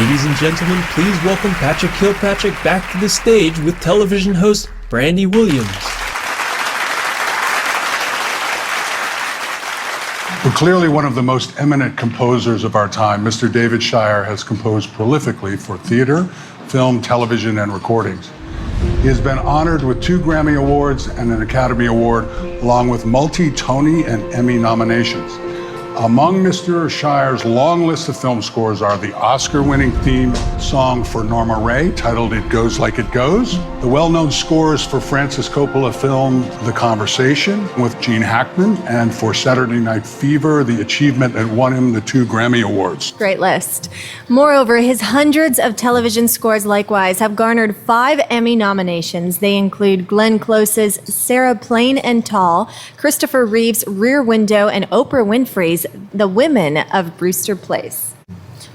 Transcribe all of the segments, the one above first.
Ladies and gentlemen, please welcome Patrick Kilpatrick back to the stage with television host Brandy Williams. Well, clearly one of the most eminent composers of our time, Mr. David Shire has composed prolifically for theater, film, television, and recordings. He has been honored with 2 Grammy Awards and an Academy Award, along with multi-Tony and Emmy nominations. Among Mr. Shire's long list of film scores are the Oscar-winning theme song for Norma Ray, titled It Goes Like It Goes, the well-known scores for Francis Coppola film The Conversation with Gene Hackman, and for Saturday Night Fever, the achievement that won him the 2 Grammy Awards. Great list. Moreover, his hundreds of television scores likewise have garnered 5 Emmy nominations. They include Glenn Close's Sarah Plain and Tall, Christopher Reeve's Rear Window, and Oprah Winfrey's The Women of Brewster Place.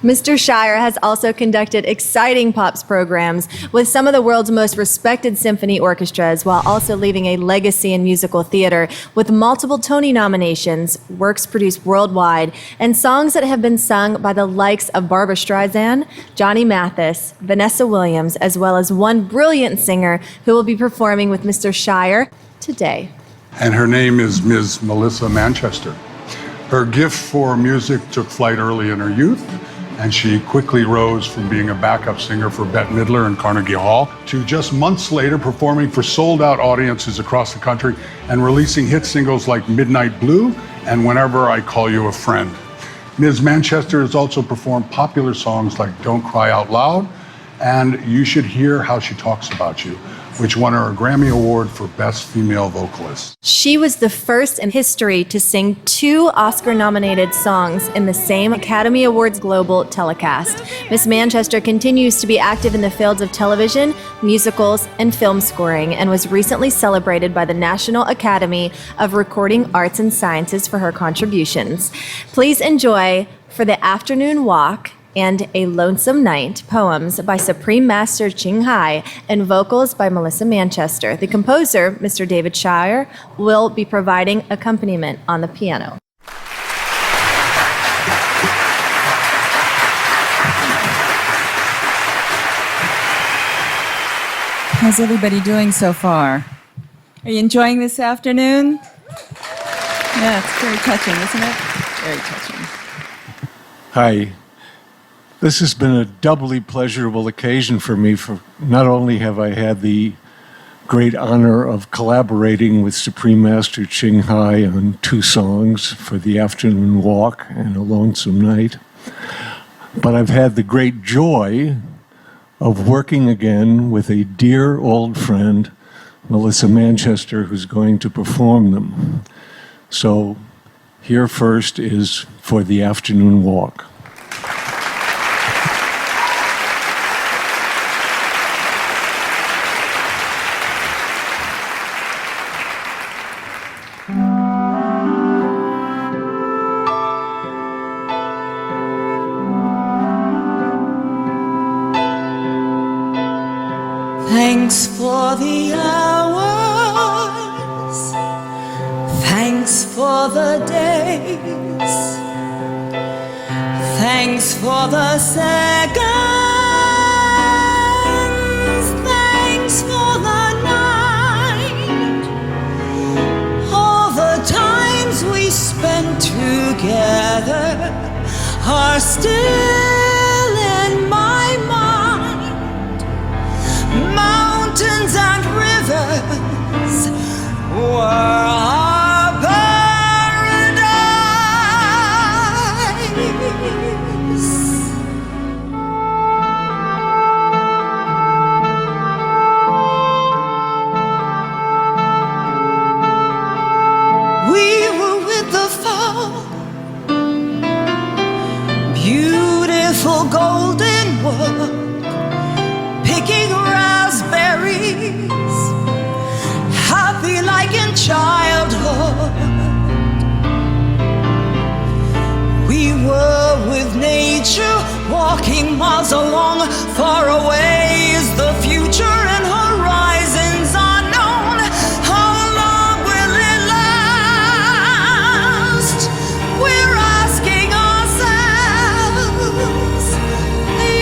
Mr. Shire has also conducted exciting pops programs with some of the world's most respected symphony orchestras, while also leaving a legacy in musical theater with multiple Tony nominations, works produced worldwide, and songs that have been sung by the likes of Barbra Streisand, Johnny Mathis, Vanessa Williams, as well as one brilliant singer who will be performing with Mr. Shire today. And her name is Ms. Melissa Manchester. Her gift for music took flight early in her youth, and she quickly rose from being a backup singer for Bette Midler and Carnegie Hall to just months later performing for sold-out audiences across the country and releasing hit singles like Midnight Blue and Whenever I Call You a Friend. Ms. Manchester has also performed popular songs like Don't Cry Out Loud and You Should Hear How She Talks About You, which won her a Grammy Award for Best Female Vocalist. She was the first in history to sing 2 Oscar-nominated songs in the same Academy Awards Global telecast. Miss Manchester continues to be active in the fields of television, musicals, and film scoring, and was recently celebrated by the National Academy of Recording Arts and Sciences for her contributions. Please enjoy For the Afternoon Walk and A Lonesome Night, poems by Supreme Master Ching Hai and vocals by Melissa Manchester. The composer, Mr. David Shire, will be providing accompaniment on the piano. How's everybody doing so far? Are you enjoying this afternoon? Yeah, it's very touching, isn't it? Very touching. Hi. This has been a doubly pleasurable occasion for me. For not only have I had the great honor of collaborating with Supreme Master Ching Hai on 2 songs for The Afternoon Walk and A Lonesome Night, but I've had the great joy of working again with a dear old friend, Melissa Manchester, who's going to perform them. So here first is For the Afternoon Walk. Thanks for the hours, thanks for the days, thanks for the seconds, thanks for the night, all the times we spent together are still in my mind. Mountains and rivers were our paradise. We were with the fall, beautiful golden world, picking raspberries, happy like in childhood. We were with nature, walking miles along. Far away is the future and horizons unknown. How long will it last? We're asking ourselves. The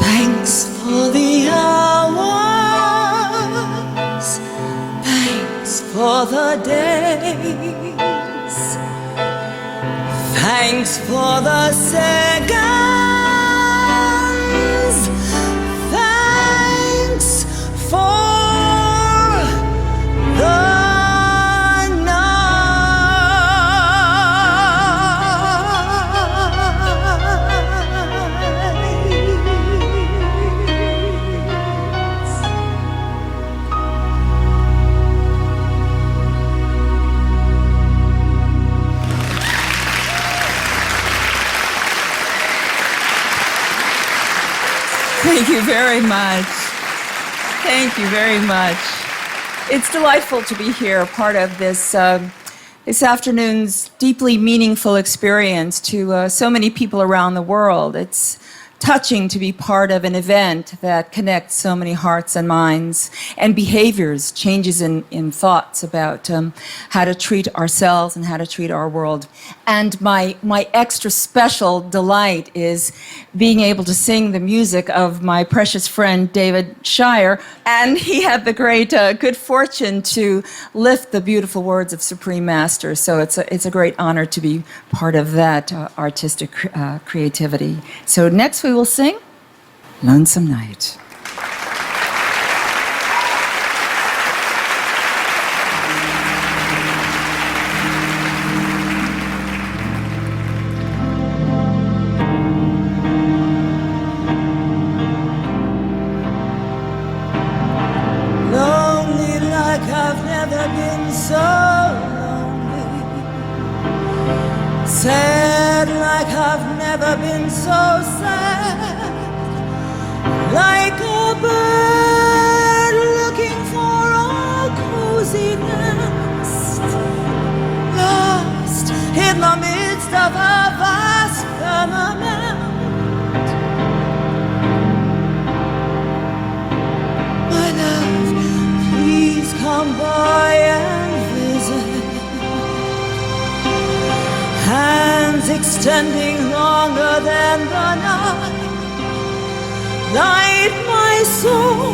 Thanks for the hours, thanks for the days, thanks for the seconds, thanks for the Thank you very much. Thank you very much. It's delightful to be here, part of this this afternoon's deeply meaningful experience to so many people around the world. It's touching to be part of an event that connects so many hearts and minds and behaviors, changes in thoughts about how to treat ourselves and how to treat our world. And my extra special delight is being able to sing the music of my precious friend David Shire. And he had the great good fortune to lift the beautiful words of Supreme Master. So it's a great honor to be part of that artistic creativity. So next we will sing Lonesome Night. Lonely like I've never been so lonely. Sad like I've never been so sad. Like a bird looking for a cozy nest. Lost in the midst of a vast firmament. My love, please come by and visit. Hands extending longer than the night. Light my soul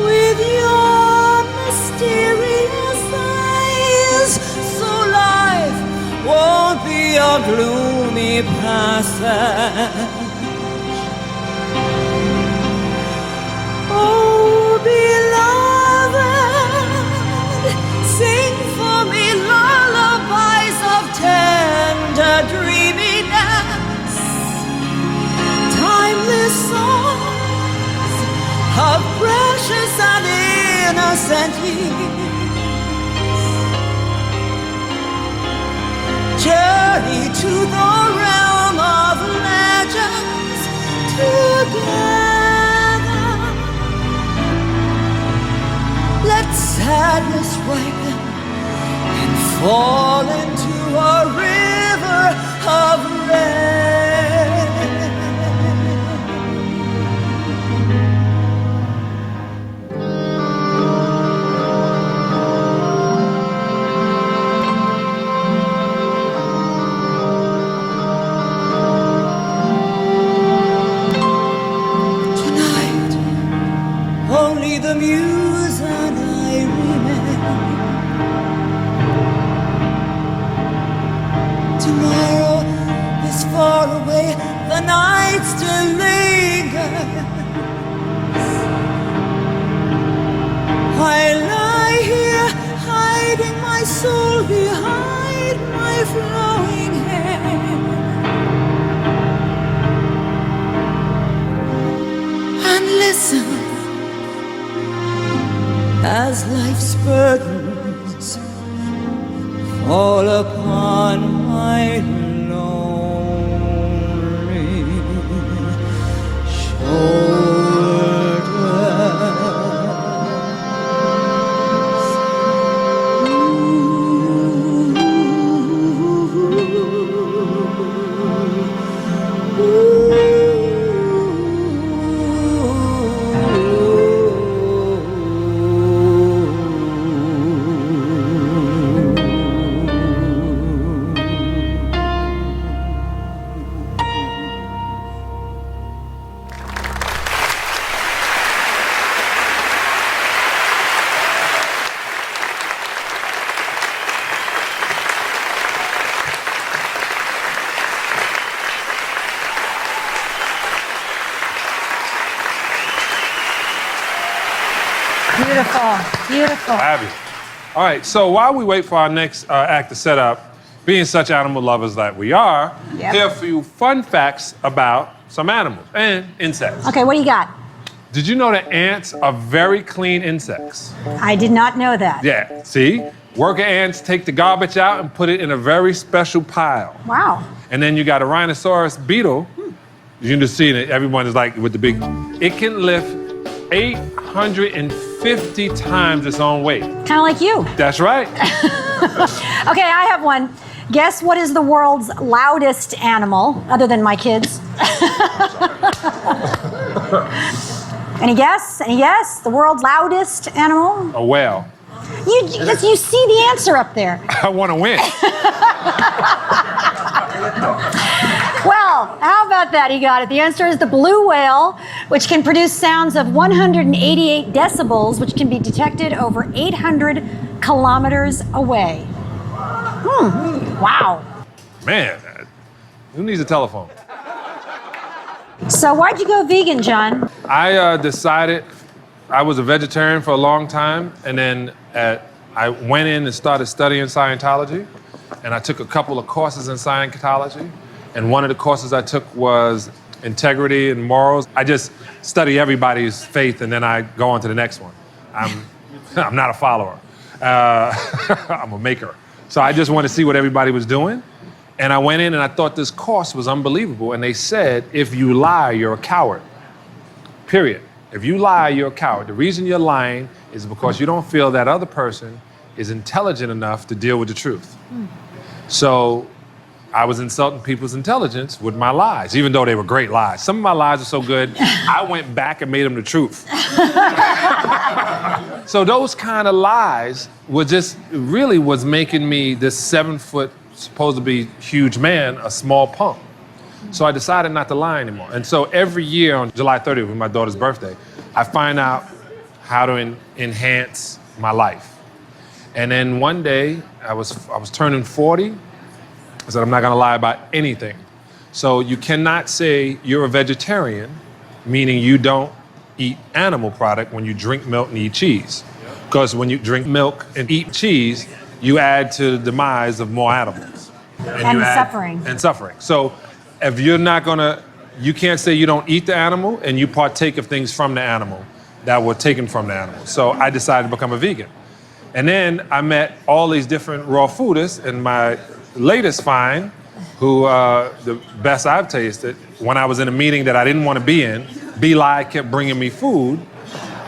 with your mysterious eyes, so life won't be a gloomy passage. Oh, beloved, sing for me lullabies of tender dreaminess, timeless songs of precious and innocent years. Journey to the realm of legends together. Let sadness ripen and fall into a river of rain. Tonight, only the muse and I remain. Tomorrow is far away, the night still lingers. I lie here, hiding my soul behind my flowing hair. And listen as life's burdens fall upon my lonely shoulders. Ooh. Beautiful, beautiful. Abby. All right, so while we wait for our next act to set up, being such animal lovers that we are, Yep. here are a few fun facts about some animals and insects. Okay, what do you got? Did you know that ants are very clean insects? I did not know that. Yeah, see? Worker ants take the garbage out and put it in a very special pile. Wow. And then you got a rhinoceros beetle. You can just see it, everyone is like with the big, it can lift 850 times its own weight. Kind of like you. That's right. Okay, I have one. Guess what is the world's loudest animal, other than my kids? Any guess? Any guess? The world's loudest animal? A whale. You see the answer up there. I want to win. Well, how about that? You got it. The answer is the blue whale, which can produce sounds of 188 decibels, which can be detected over 800 kilometers away. Wow. Man, who needs a telephone? So why'd you go vegan, John? I decided I was a vegetarian for a long time, and then I went in and started studying Scientology, and I took a couple of courses in Scientology, and one of the courses I took was integrity and morals. I just study everybody's faith, and then I go on to the next one. I'm not a follower. I'm a maker. So I just wanted to see what everybody was doing. And I went in and I thought this course was unbelievable. And they said, if you lie, you're a coward. Period. If you lie, you're a coward. The reason you're lying is because you don't feel that other person is intelligent enough to deal with the truth. So I was insulting people's intelligence with my lies, even though they were great lies. Some of my lies are so good, I went back and made them the truth. So those kind of lies really was making me this 7-foot, supposed to be huge man, a small punk. So I decided not to lie anymore. And so every year on July 30th, when my daughter's birthday, I find out how to enhance my life. And then one day, I was turning 40. I said, I'm not gonna lie about anything. So you cannot say you're a vegetarian, meaning you don't eat animal product when you drink milk and eat cheese. Because when you drink milk and eat cheese, you add to the demise of more animals. And suffering. And suffering. So if you're not gonna, you can't say you don't eat the animal and you partake of things from the animal that were taken from the animal. So I decided to become a vegan. And then I met all these different raw foodists, and my latest find, who the best I've tasted, when I was in a meeting that I didn't want to be in, Beli kept bringing me food,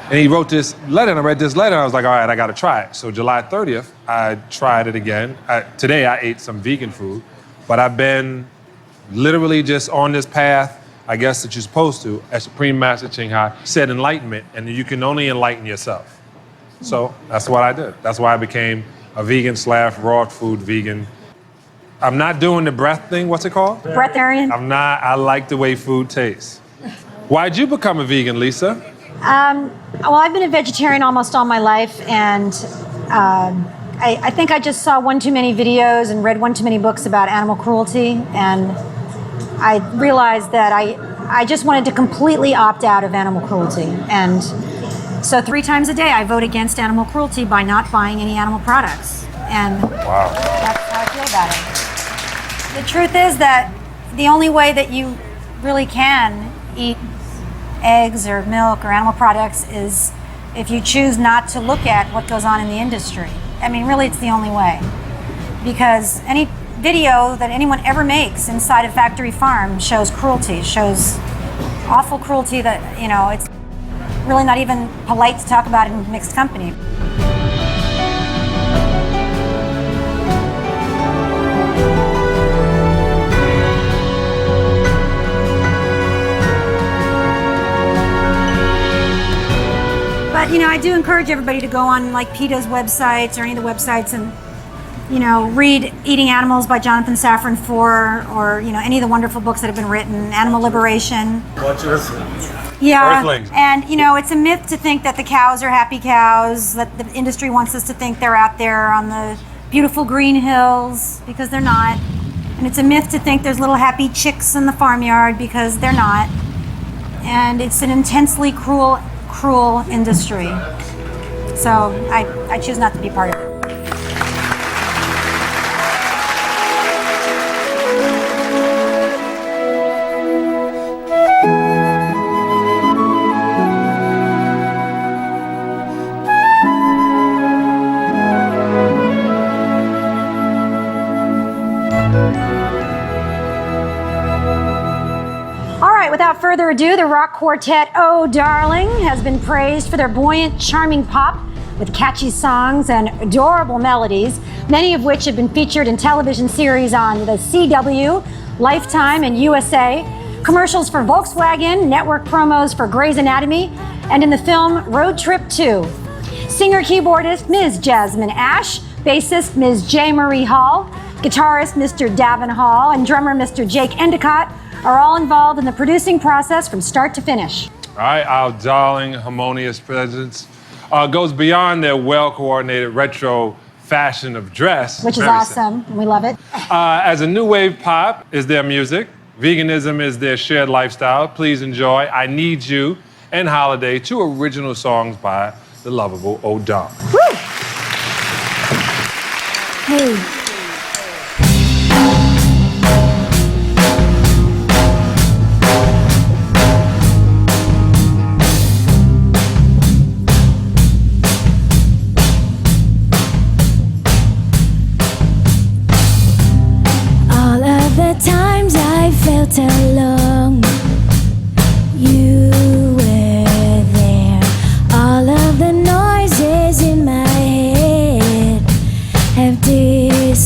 and he wrote this letter, and I read this letter, and I was like, all right, I got to try it. So July 30th, I tried it again. Today I ate some vegan food, but I've been literally just on this path, I guess, that you're supposed to, as Supreme Master Ching Hai said, enlightenment, and you can only enlighten yourself. So that's what I did. That's why I became a vegan / raw food vegan. I'm not doing the breath thing. What's it called? Breatharian? I'm not. I like the way food tastes. Why'd you become a vegan, Lisa? Well, I've been a vegetarian almost all my life, and I think I just saw one too many videos and read one too many books about animal cruelty, and I realized that I just wanted to completely opt out of animal cruelty. And so 3 times a day I vote against animal cruelty by not buying any animal products. And Wow. that's how I feel about it. The truth is that the only way that you really can eat eggs or milk or animal products is if you choose not to look at what goes on in the industry. I mean, really, it's the only way. Because any video that anyone ever makes inside a factory farm shows cruelty, shows awful cruelty that, it's really not even polite to talk about in mixed company. But, I do encourage everybody to go on like PETA's websites or any of the websites and, read Eating Animals by Jonathan Safran Foer, or, any of the wonderful books that have been written, Animal Liberation. What's Earthlings? Yeah, Earthlings. And, it's a myth to think that the cows are happy cows, that the industry wants us to think they're out there on the beautiful green hills, because they're not. And it's a myth to think there's little happy chicks in the farmyard, because they're not. And it's an intensely cruel industry. So I choose not to be part of it. Without further ado, the rock quartet Oh Darling has been praised for their buoyant, charming pop with catchy songs and adorable melodies, many of which have been featured in television series on the CW, Lifetime, and USA, commercials for Volkswagen, network promos for Grey's Anatomy, and in the film Road Trip 2. Singer-keyboardist Ms. Jasmine Ash, bassist Ms. J. Marie Hall, guitarist Mr. Davin Hall, and drummer Mr. Jake Endicott are all involved in the producing process from start to finish. All right, our darling, harmonious presence goes beyond their well-coordinated retro fashion of dress. Which is awesome, and we love it. As a new wave pop is their music. Veganism is their shared lifestyle. Please enjoy I Need You and Holiday, two original songs by the lovable Oh Darling. Woo! Hey. Times I felt alone, you were there. All of the noises in my head have disappeared.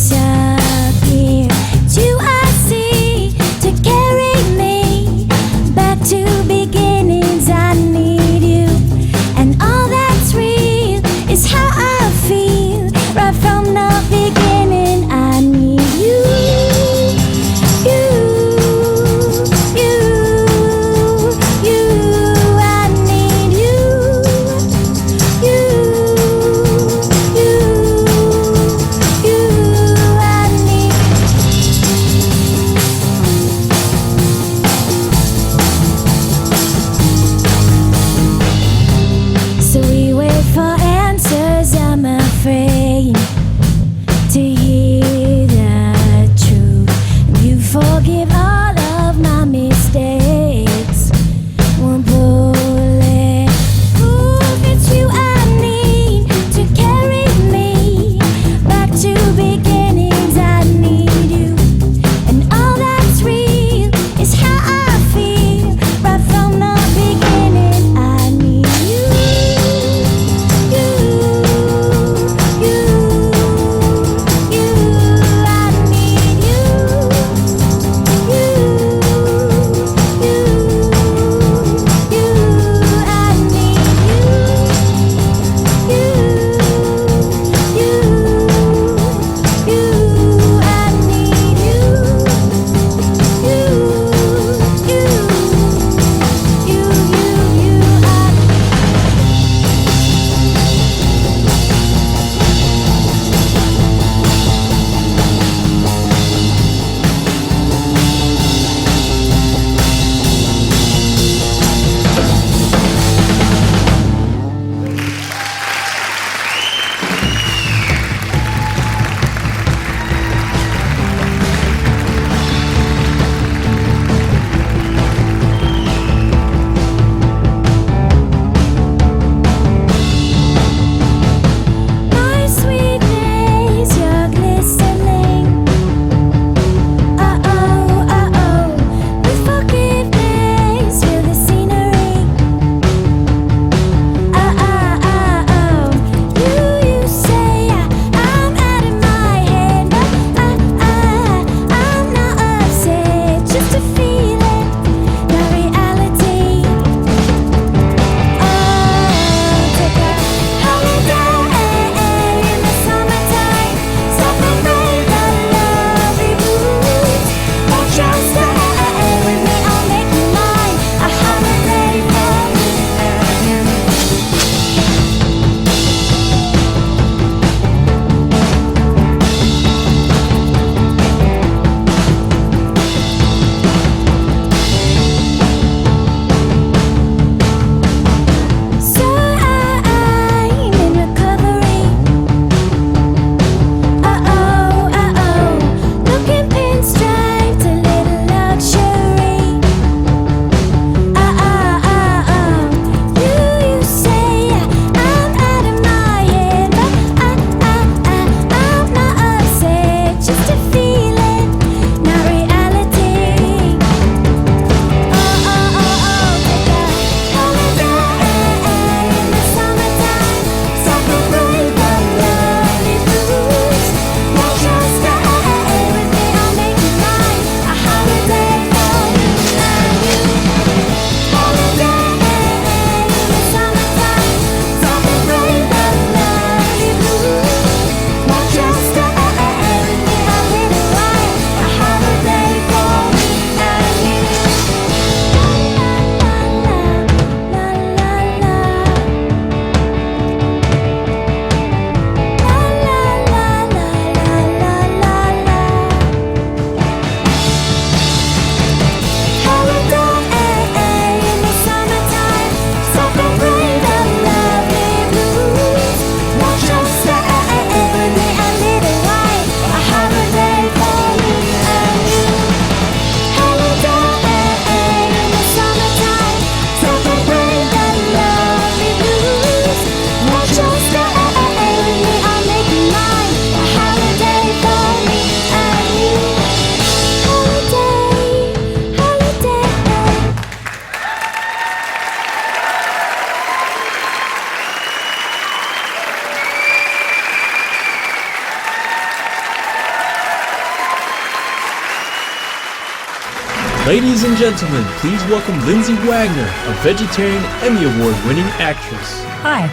Ladies and gentlemen, please welcome Lindsay Wagner, a vegetarian Emmy Award-winning actress. Hi.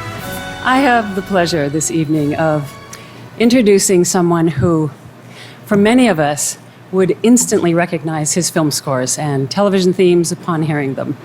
I have the pleasure this evening of introducing someone who, for many of us, would instantly recognize his film scores and television themes upon hearing them.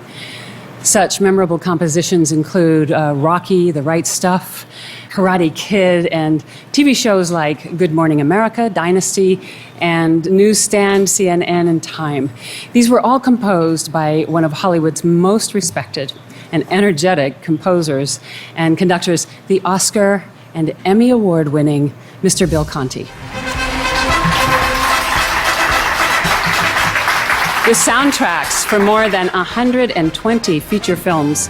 Such memorable compositions include Rocky, The Right Stuff, Karate Kid, and TV shows like Good Morning America, Dynasty, and Newsstand, CNN, and Time. These were all composed by one of Hollywood's most respected and energetic composers and conductors, the Oscar and Emmy Award-winning Mr. Bill Conti. With soundtracks for more than 120 feature films,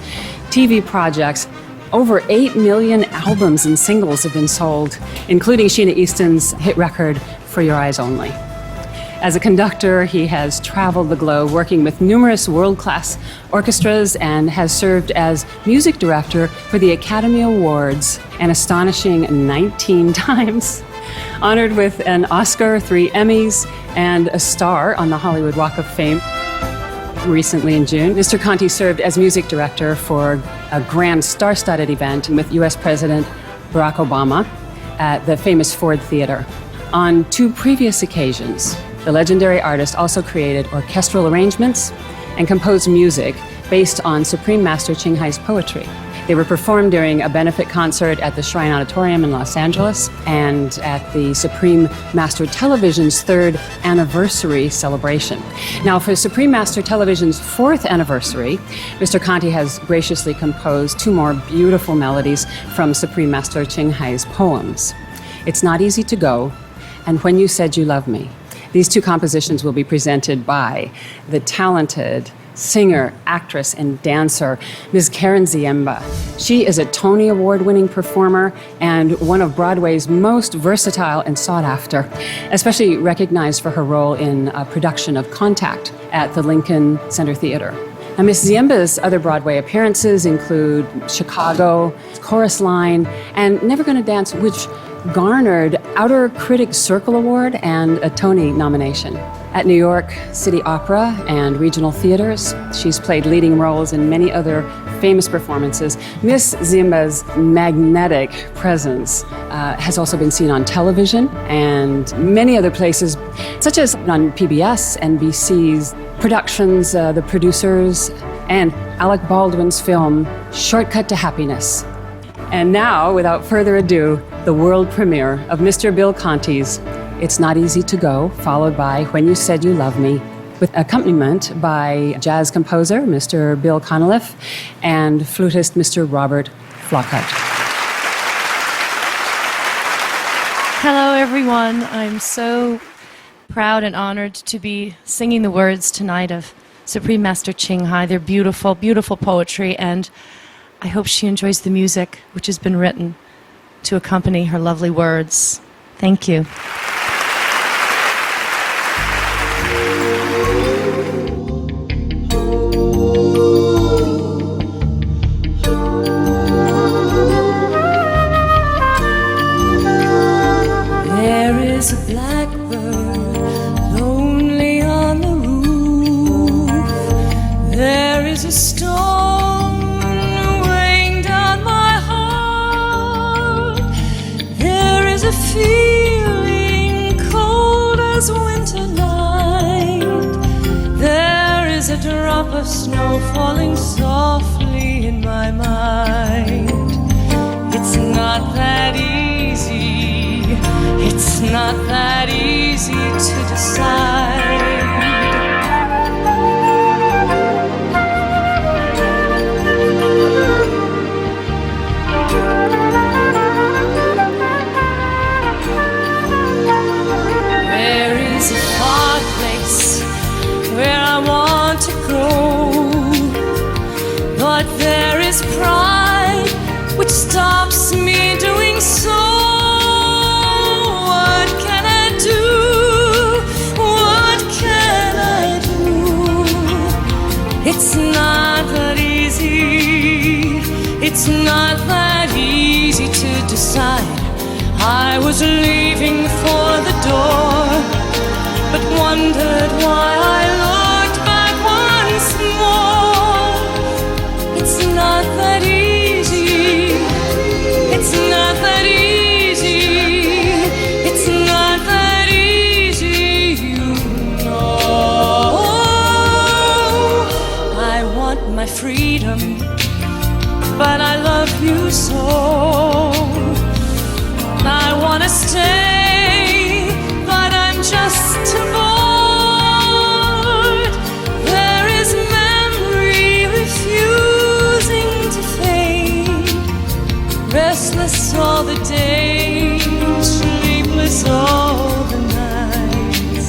TV projects, over 8 million albums and singles have been sold, including Sheena Easton's hit record, For Your Eyes Only. As a conductor, he has traveled the globe working with numerous world-class orchestras and has served as music director for the Academy Awards an astonishing 19 times. Honored with an Oscar, 3 Emmys, and a star on the Hollywood Walk of Fame. Recently in June, Mr. Conti served as music director for a grand star-studded event with U.S. President Barack Obama at the famous Ford Theater. On 2 previous occasions, the legendary artist also created orchestral arrangements and composed music based on Supreme Master Ching Hai's poetry. They were performed during a benefit concert at the Shrine Auditorium in Los Angeles and at the Supreme Master Television's 3rd anniversary celebration. Now, for Supreme Master Television's 4th anniversary, Mr. Conti has graciously composed 2 more beautiful melodies from Supreme Master Ching Hai's poems, It's Not Easy to Go and When You Said You Love Me. These 2 compositions will be presented by the talented singer, actress, and dancer, Ms. Karen Ziemba. She is a Tony Award-winning performer and one of Broadway's most versatile and sought after, especially recognized for her role in a production of Contact at the Lincoln Center Theater. Now, Ms. Ziemba's other Broadway appearances include Chicago, Chorus Line, and Never Gonna Dance, which garnered Outer Critics Circle Award and a Tony nomination. At New York City Opera and regional theaters, she's played leading roles in many other famous performances. Miss Ziemba's magnetic presence has also been seen on television and many other places, such as on PBS, NBC's productions, The Producers, and Alec Baldwin's film, Shortcut to Happiness. And now, without further ado, the world premiere of Mr. Bill Conti's It's Not Easy to Go, followed by When You Said You Love Me, with accompaniment by jazz composer Mr. Bill Connolliff and flutist Mr. Robert Flockhart. Hello, everyone. I'm so proud and honored to be singing the words tonight of Supreme Master Ching Hai. They're beautiful, beautiful poetry, and I hope she enjoys the music which has been written to accompany her lovely words. Thank you. There is a blackbird lonely on the roof. There is a stone weighing down my heart. There is a feeling cold as winter night. There is a drop of snow falling softly in my mind. It's not that easy. It's not that easy to decide. There is a far place where I want to go, but there is pride which stops me doing so. What can I do? What can I do? It's not that easy. It's not that easy to decide. I was leaving for the door, but wondered why I looked back. freedom, but I love you so. I wanna stay, but I'm just too bored. There is memory refusing to fade, restless all the days, sleepless all the nights.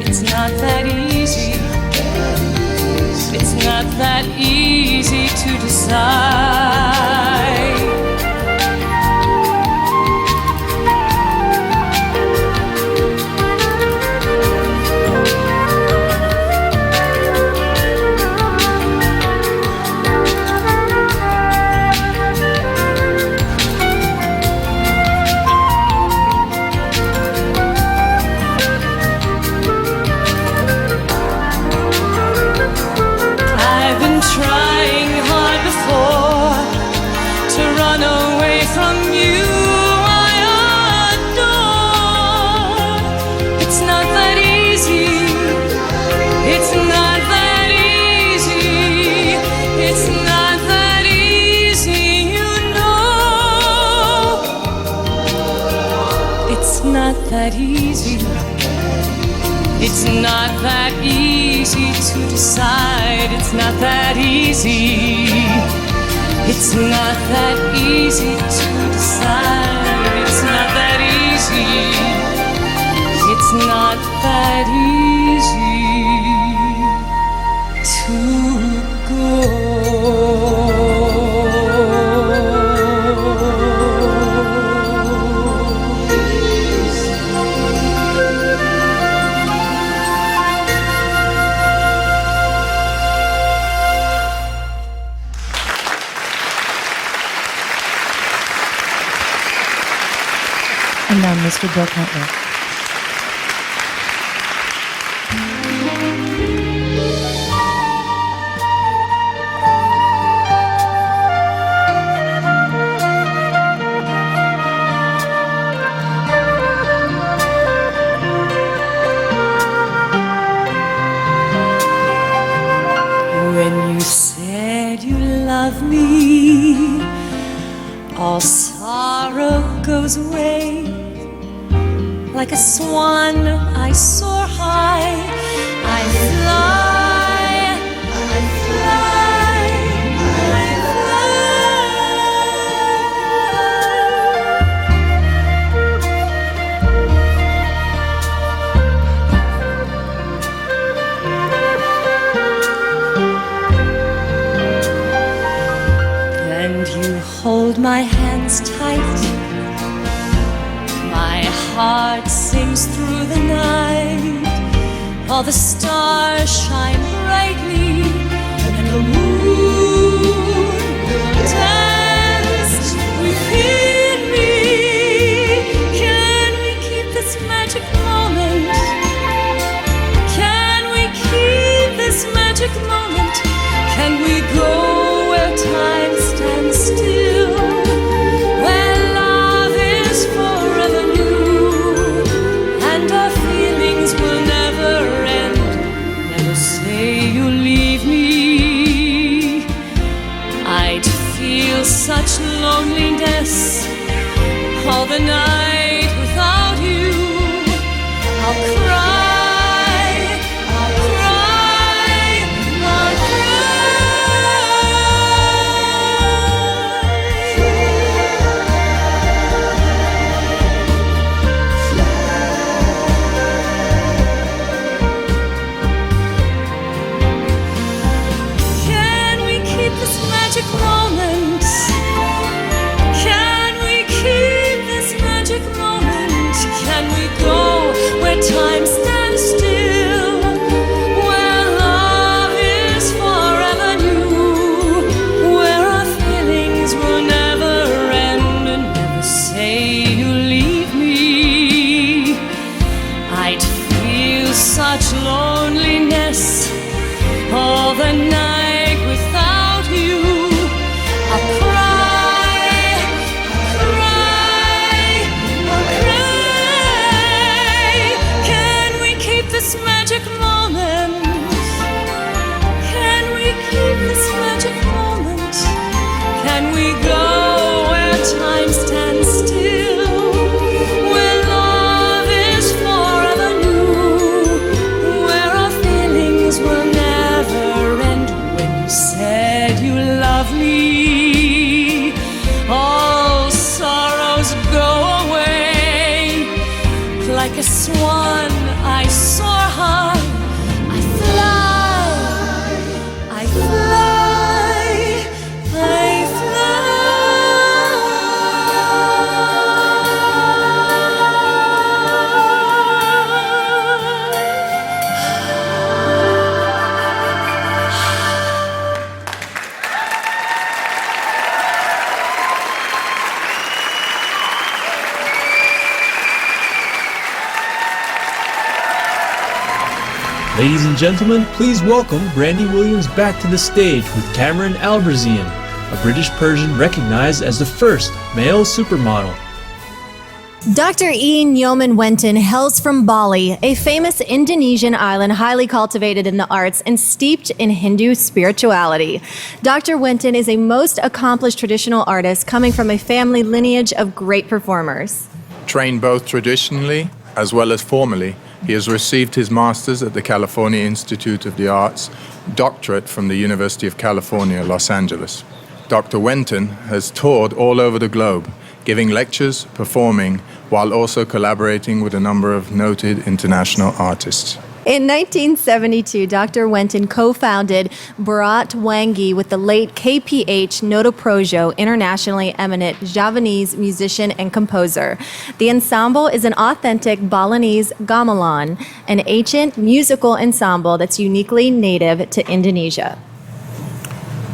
It's not that easy. It's not that easy to decide. Trying hard before to run away from you I adore. It's not that easy. It's not that easy. It's not that easy, you know. It's not that easy. It's not that easy to decide. It's not that easy. It's not that easy to decide. It's not that easy. It's not that easy to And now Mr. Bill Cutler. When you said you love me, all sorrow goes away. Like a swan, I soar high. I fly, I fly, I fly. And you hold my hands tight. My heart sings through the night. All the stars shine brightly, and the moon will dance within me. Can we keep this magic moment? Can we keep this magic moment? Can we go where time stands still? Where love is forever new, and our feelings will never end. Never say you'll leave me. I'd feel such loneliness all the night without you. I'll cry, I'll cry, I'll Can we keep this magic moment? Can we keep this magic of me. All sorrows go away. Like a swan, I soar high. I fly, I fly, I fly. Ladies and gentlemen, please welcome Brandy Williams back to the stage with Cameron Alberzian, a British Persian recognized as the first male supermodel. Dr. E. Nyoman Wenton hails from Bali, a famous Indonesian island highly cultivated in the arts and steeped in Hindu spirituality. Dr. Wenton is a most accomplished traditional artist coming from a family lineage of great performers. Trained both traditionally as well as formally, he has received his master's at the California Institute of the Arts, doctorate from the University of California, Los Angeles. Dr. Wenton has toured all over the globe, giving lectures, performing, while also collaborating with a number of noted international artists. In 1972, Dr. Wenton co-founded Bharat Wangi with the late KPH Notoprojo, internationally eminent Javanese musician and composer. The ensemble is an authentic Balinese gamelan, an ancient musical ensemble that's uniquely native to Indonesia.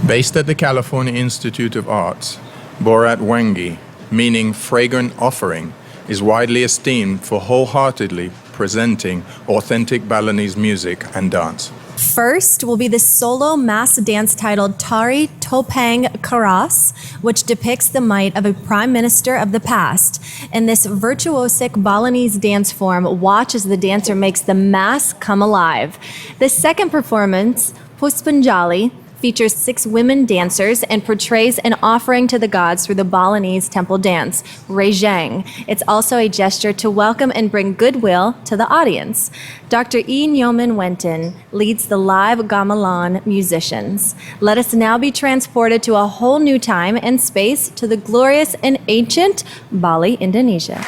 Based at the California Institute of Arts, Bharat Wangi, meaning fragrant offering, is widely esteemed for wholeheartedly presenting authentic Balinese music and dance. First will be the solo mass dance titled Tari Topeng Keras, which depicts the might of a prime minister of the past. In this virtuosic Balinese dance form, watch as the dancer makes the mass come alive. The second performance, Puspanjali, features 6 women dancers and portrays an offering to the gods through the Balinese temple dance, Rejang. It's also a gesture to welcome and bring goodwill to the audience. Dr. E. Nyoman Wenton leads the live gamelan musicians. Let us now be transported to a whole new time and space to the glorious and ancient Bali, Indonesia.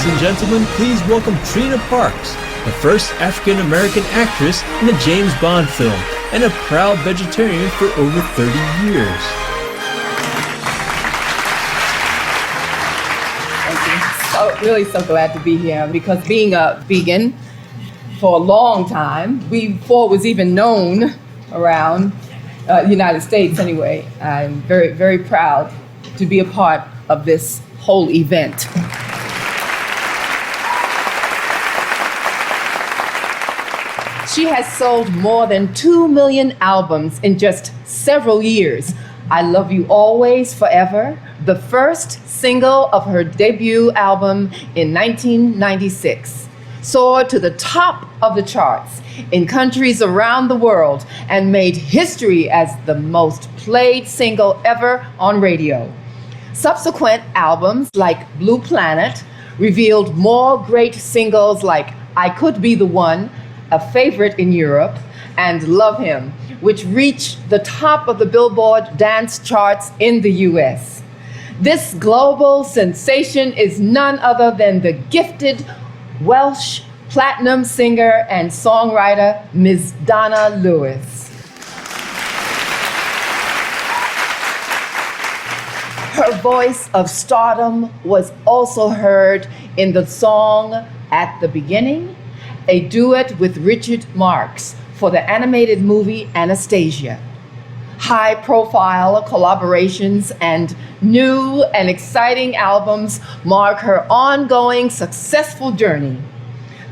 Ladies and gentlemen, please welcome Trina Parks, the first African-American actress in a James Bond film and a proud vegetarian for over 30 years. Really so glad to be here because being a vegan for a long time, before it was even known around the United States anyway, I'm very, very proud to be a part of this whole event. She has sold more than 2 million albums in just several years. I Love You Always Forever, the first single of her debut album in 1996, soared to the top of the charts in countries around the world and made history as the most played single ever on radio. Subsequent albums like Blue Planet revealed more great singles like I Could Be the One, a favorite in Europe, and Love Him, which reached the top of the Billboard dance charts in the US. This global sensation is none other than the gifted Welsh platinum singer and songwriter, Ms. Donna Lewis. Her voice of stardom was also heard in the song At the Beginning, a duet with Richard Marx for the animated movie Anastasia. High-profile collaborations and new and exciting albums mark her ongoing successful journey.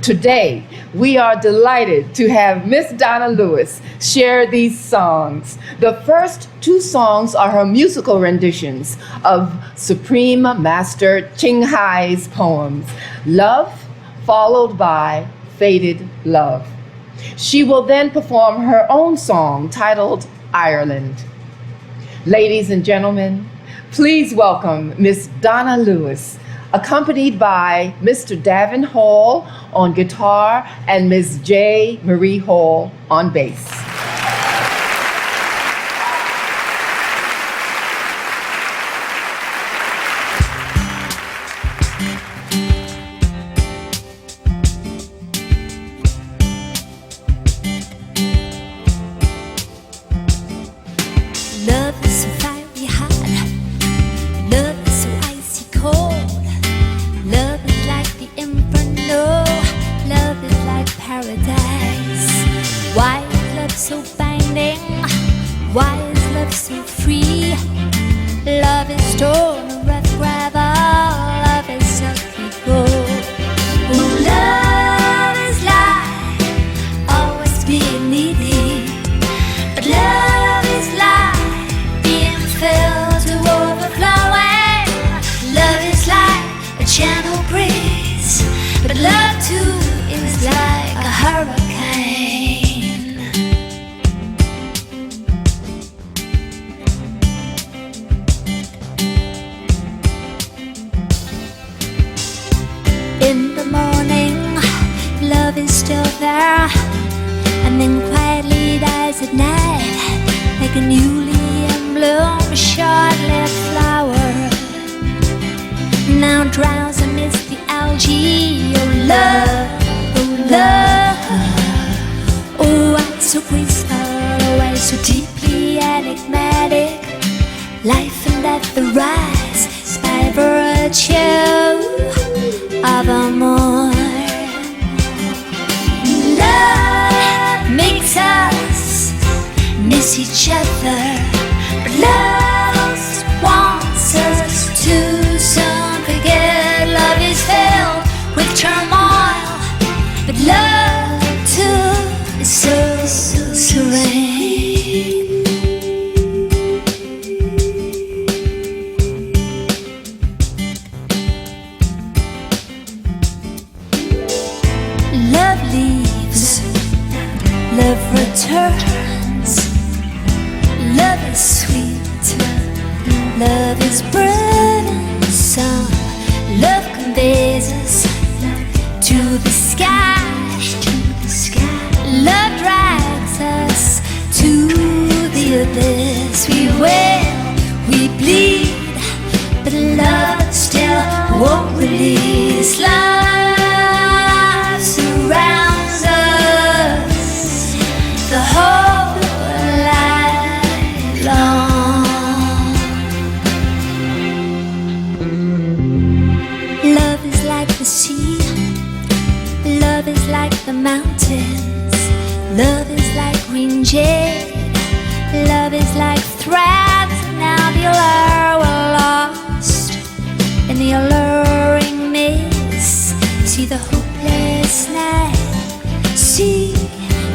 Today, we are delighted to have Miss Donna Lewis share these songs. The first two songs are her musical renditions of Supreme Master Ching Hai's poems, Love, followed by Faded Love. She will then perform her own song titled Ireland. Ladies and gentlemen, please welcome Miss Donna Lewis, accompanied by Mr. Davin Hall on guitar and Ms. J. Marie Hall on bass. Love is so fiery hot. Love is so icy cold. Love is like the inferno. Love is like paradise. Why is love so binding? Why is love so free? Love is stone or rough gravel. Love is silky gold. Oh, love is like always being needy. But love is like being filled to overflowing. Love is like a gentle breeze, but love too is like a hurricane. In the morning, love is still there, and then quietly dies at night, like a newly in bloom short-lived flower. Now drowns amidst the algae. Oh love, oh love. Oh, why so graceful, oh, why so deeply enigmatic. Life and death arise by virtue of amor. Love makes us miss each other, but love wants us to soon forget. Love is filled with turmoil, but love too is so serene. Love leaves, love returns. Love is sweet, love is burdensome. Love conveys us to the sky. Love drags us to the abyss. We wail, we bleed, but love still won't release. Love the mountains. Love is like green jade. Love is like threads. Now the allure we're lost in the alluring maze. See the hopelessness. See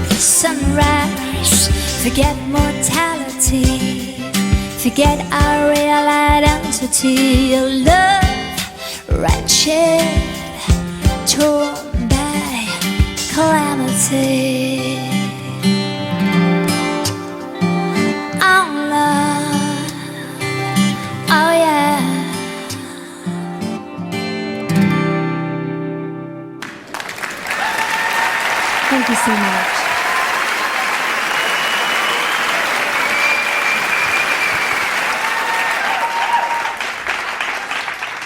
the sunrise. Forget mortality. Forget our real identity. Love, wretched, torn by calamity. Oh love, oh yeah. Thank you so much.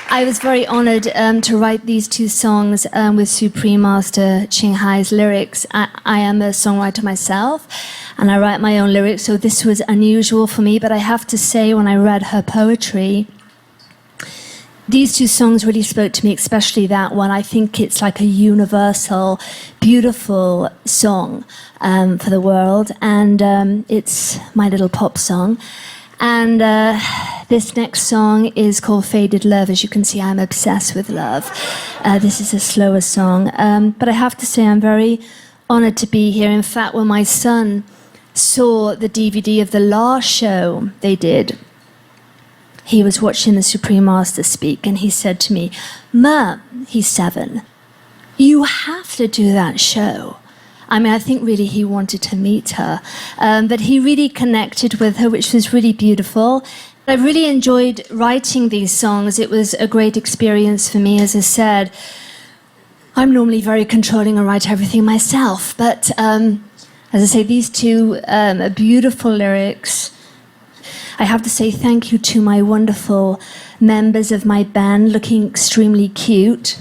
I was very honored to write these two songs with Supreme Master Ching Hai's lyrics. I am a songwriter myself, and I write my own lyrics, so this was unusual for me, but I have to say, when I read her poetry, these two songs really spoke to me, especially that one. I think it's like a universal, beautiful song for the world, and it's my little pop song. And this next song is called Faded Love. As you can see, I'm obsessed with love. This is a slower song. But I have to say, I'm very honored to be here. In fact, when my son saw the DVD of the last show they did, he was watching the Supreme Master speak, and he said to me, "Mum," he's 7, "you have to do that show." I mean, I think really he wanted to meet her, but he really connected with her, which was really beautiful. I really enjoyed writing these songs. It was a great experience for me. As I said, I'm normally very controlling and write everything myself, but as I say, these two are beautiful lyrics. I have to say thank you to my wonderful members of my band, looking extremely cute.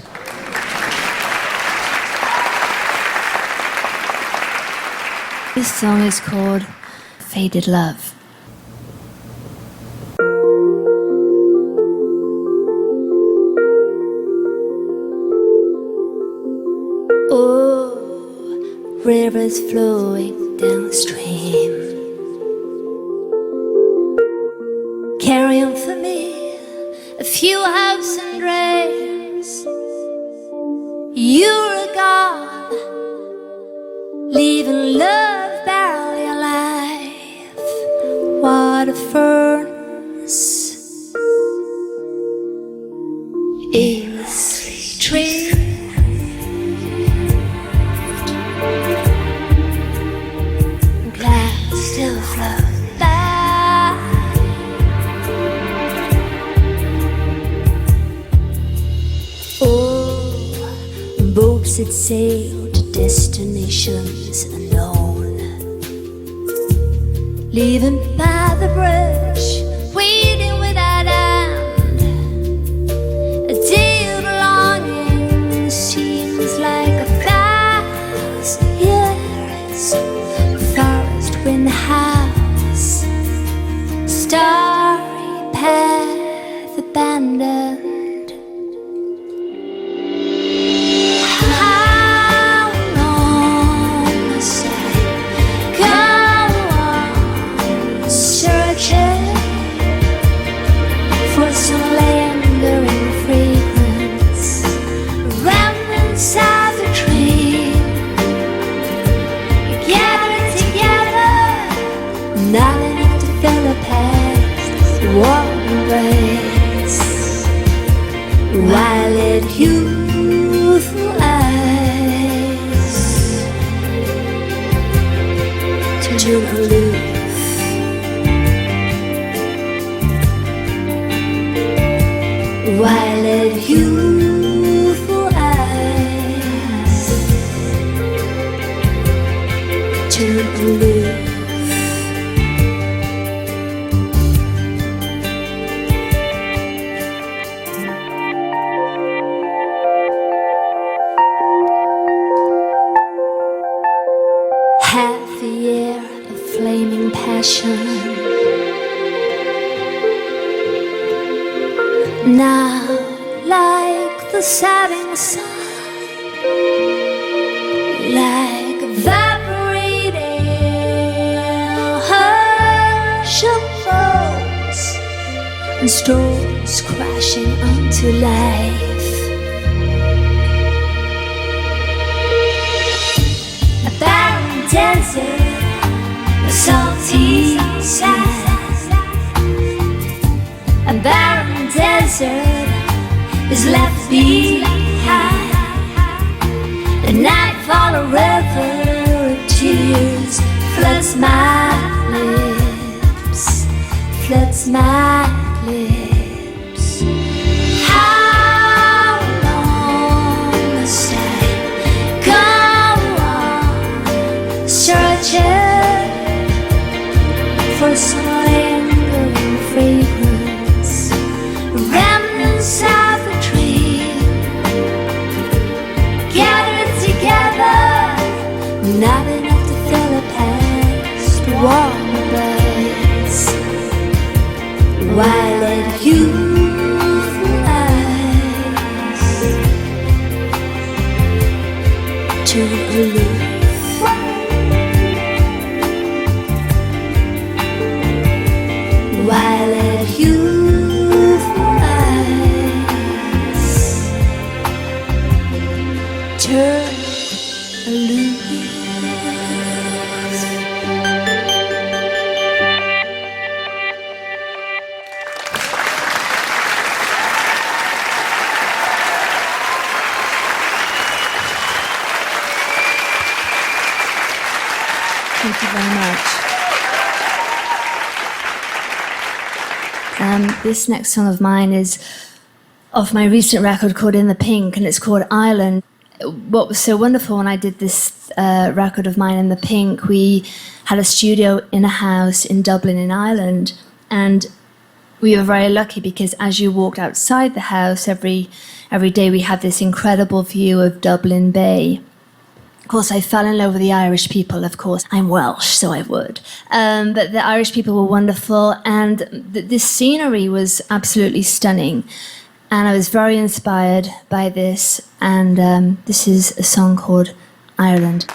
This song is called Faded Love. Oh, rivers flowing downstream, carry on for me a few hopes and dreams. You're gone, leaving love barely alive. What a furnace is tree. Clouds still float by. Oh, boats that sail to destinations unknown, leaving by the bridge, waiting without end. A day of longing seems like 1,000 years. Forest wind house, starry path abandoned. Not enough to fill the past, warm embrace, while it youthful eyes to aloof. While it youthful eyes to aloof. Half a year of flaming passion, now like the setting sun, and storms crashing onto life. A barren desert, a salty sand. A barren desert is left behind. The nightfall, a river of tears floods my lips, floods my lips. How long must I go on searching for some lingering fragrance, remnants of a dream gathered together, not enough to fill a past warm embrace. While at youthful eyes to aloof. While at youthful eyes turn aloof. Thank you very much. This next song of mine is off my recent record called In the Pink, and it's called Ireland. What was so wonderful when I did this record of mine, In the Pink, we had a studio in a house in Dublin in Ireland, and we were very lucky because as you walked outside the house every day, we had this incredible view of Dublin Bay. Of course, I fell in love with the Irish people, of course. I'm Welsh, so I would. But the Irish people were wonderful, and this scenery was absolutely stunning. And I was very inspired by this, and this is a song called Ireland.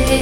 Hey,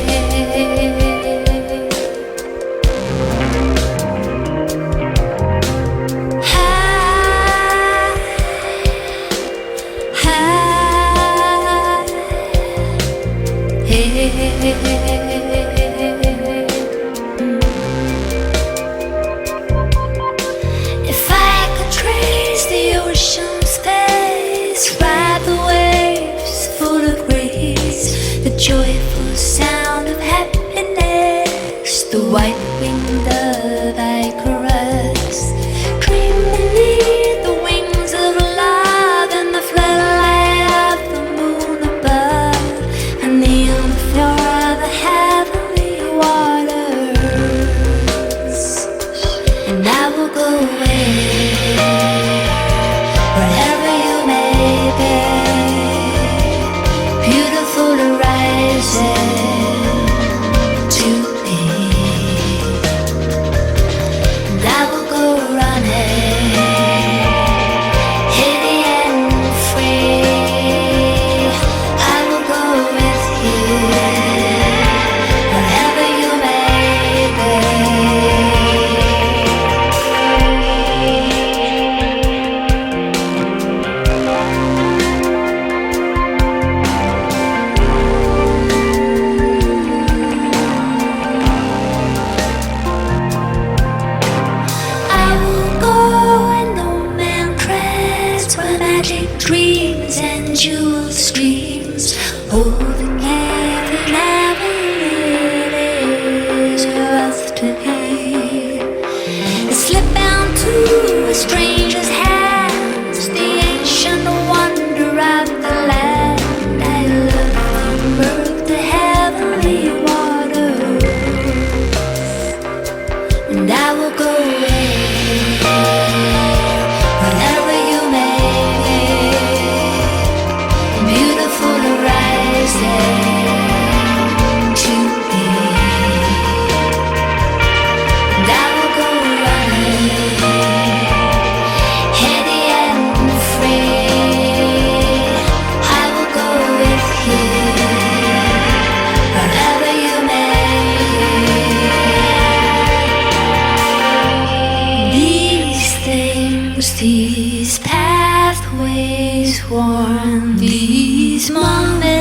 these pathways worn, these moments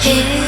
here.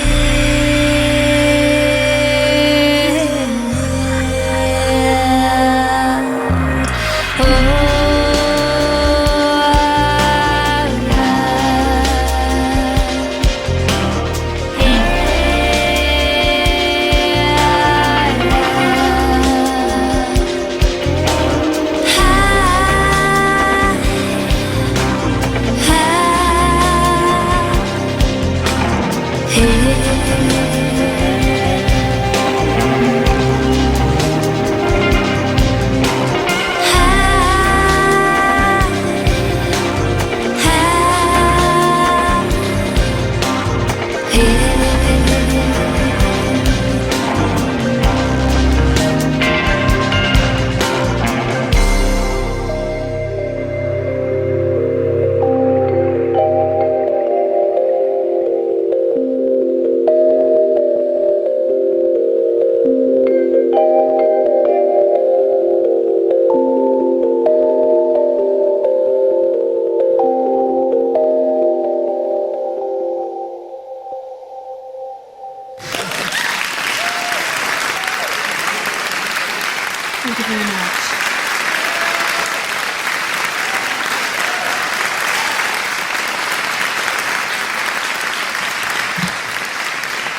Thank you very much.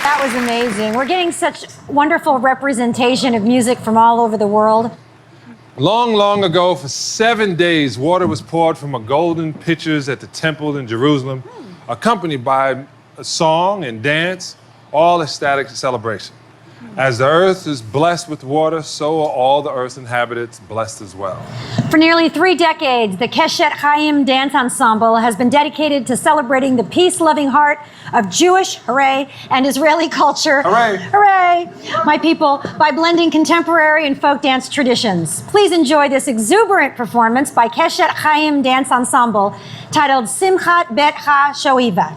That was amazing. We're getting such wonderful representation of music from all over the world. Long, long ago, for 7 days, water was poured from a golden pitchers at the temple in Jerusalem, accompanied by a song and dance, all ecstatic celebration. As the earth is blessed with water, so are all the earth's inhabitants blessed as well. For nearly 3 decades, the Keshet Chaim Dance Ensemble has been dedicated to celebrating the peace-loving heart of Jewish, hooray, and Israeli culture. Hooray! Hooray! My people, by blending contemporary and folk dance traditions. Please enjoy this exuberant performance by Keshet Chaim Dance Ensemble titled Simchat Bet Ha Shoiva.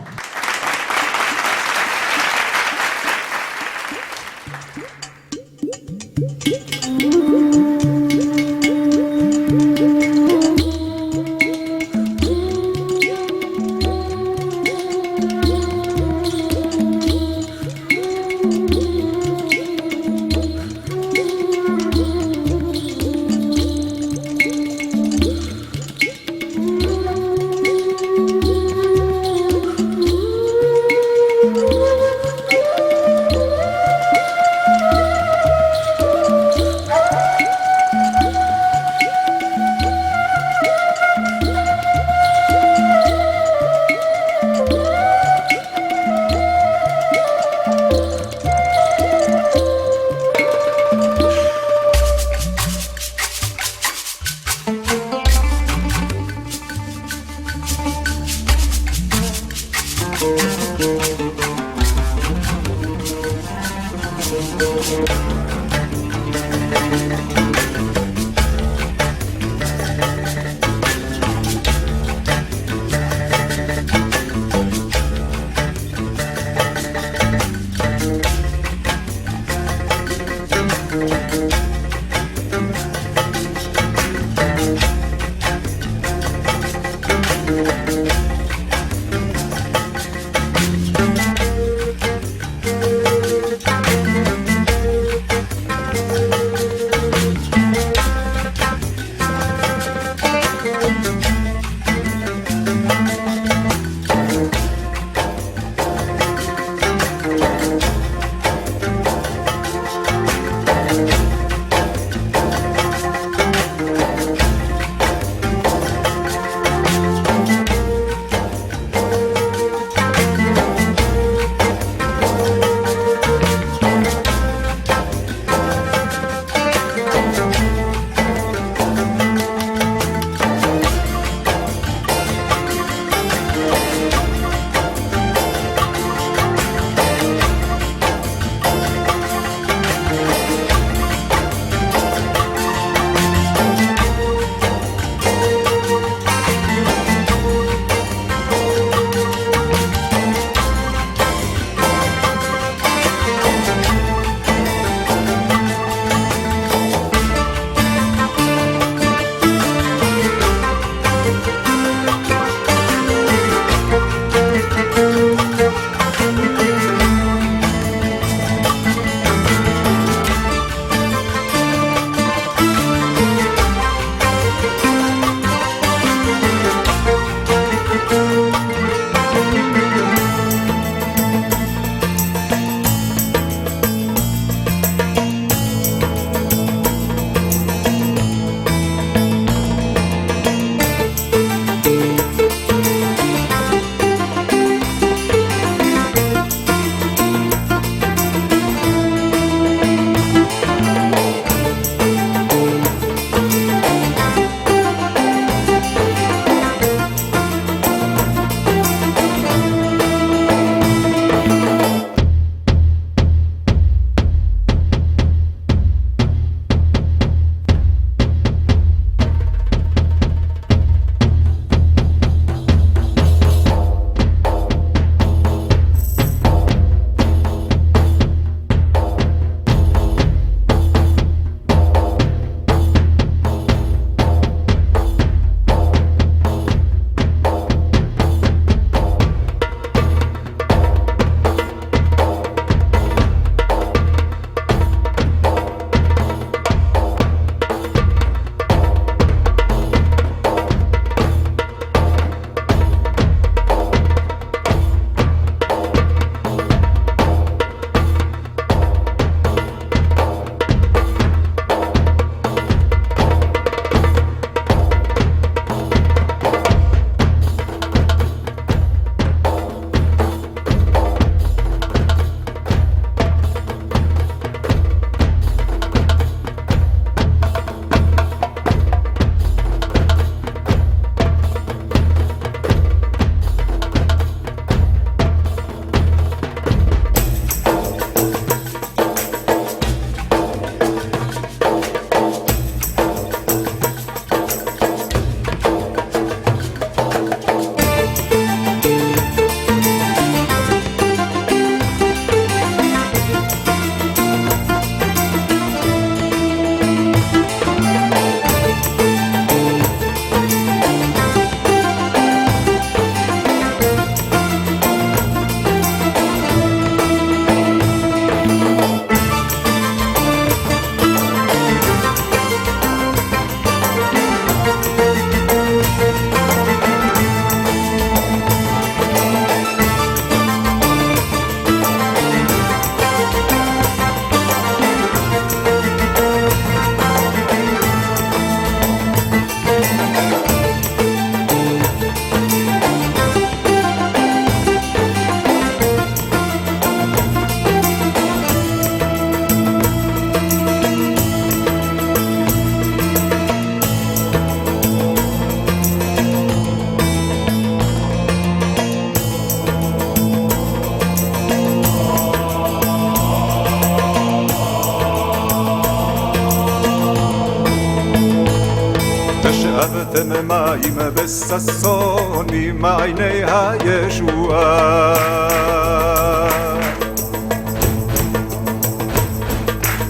ושאבתם מים בששון ממעייני הישועה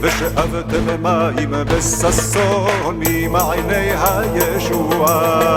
ושאבתם מים בששון ממעייני הישועה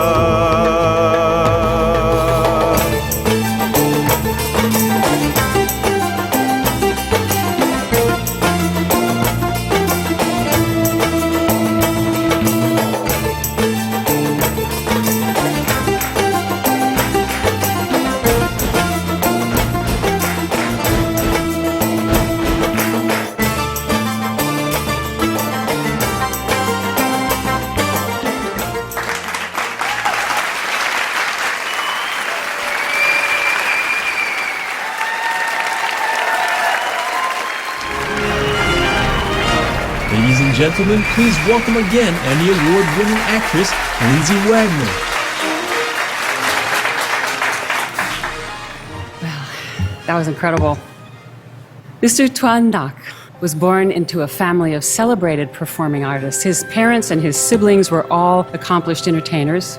Ladies and gentlemen, please welcome again Emmy Award-winning actress Lindsay Wagner. That was incredible. Mr. Tuan Ngoc was born into a family of celebrated performing artists. His parents and his siblings were all accomplished entertainers.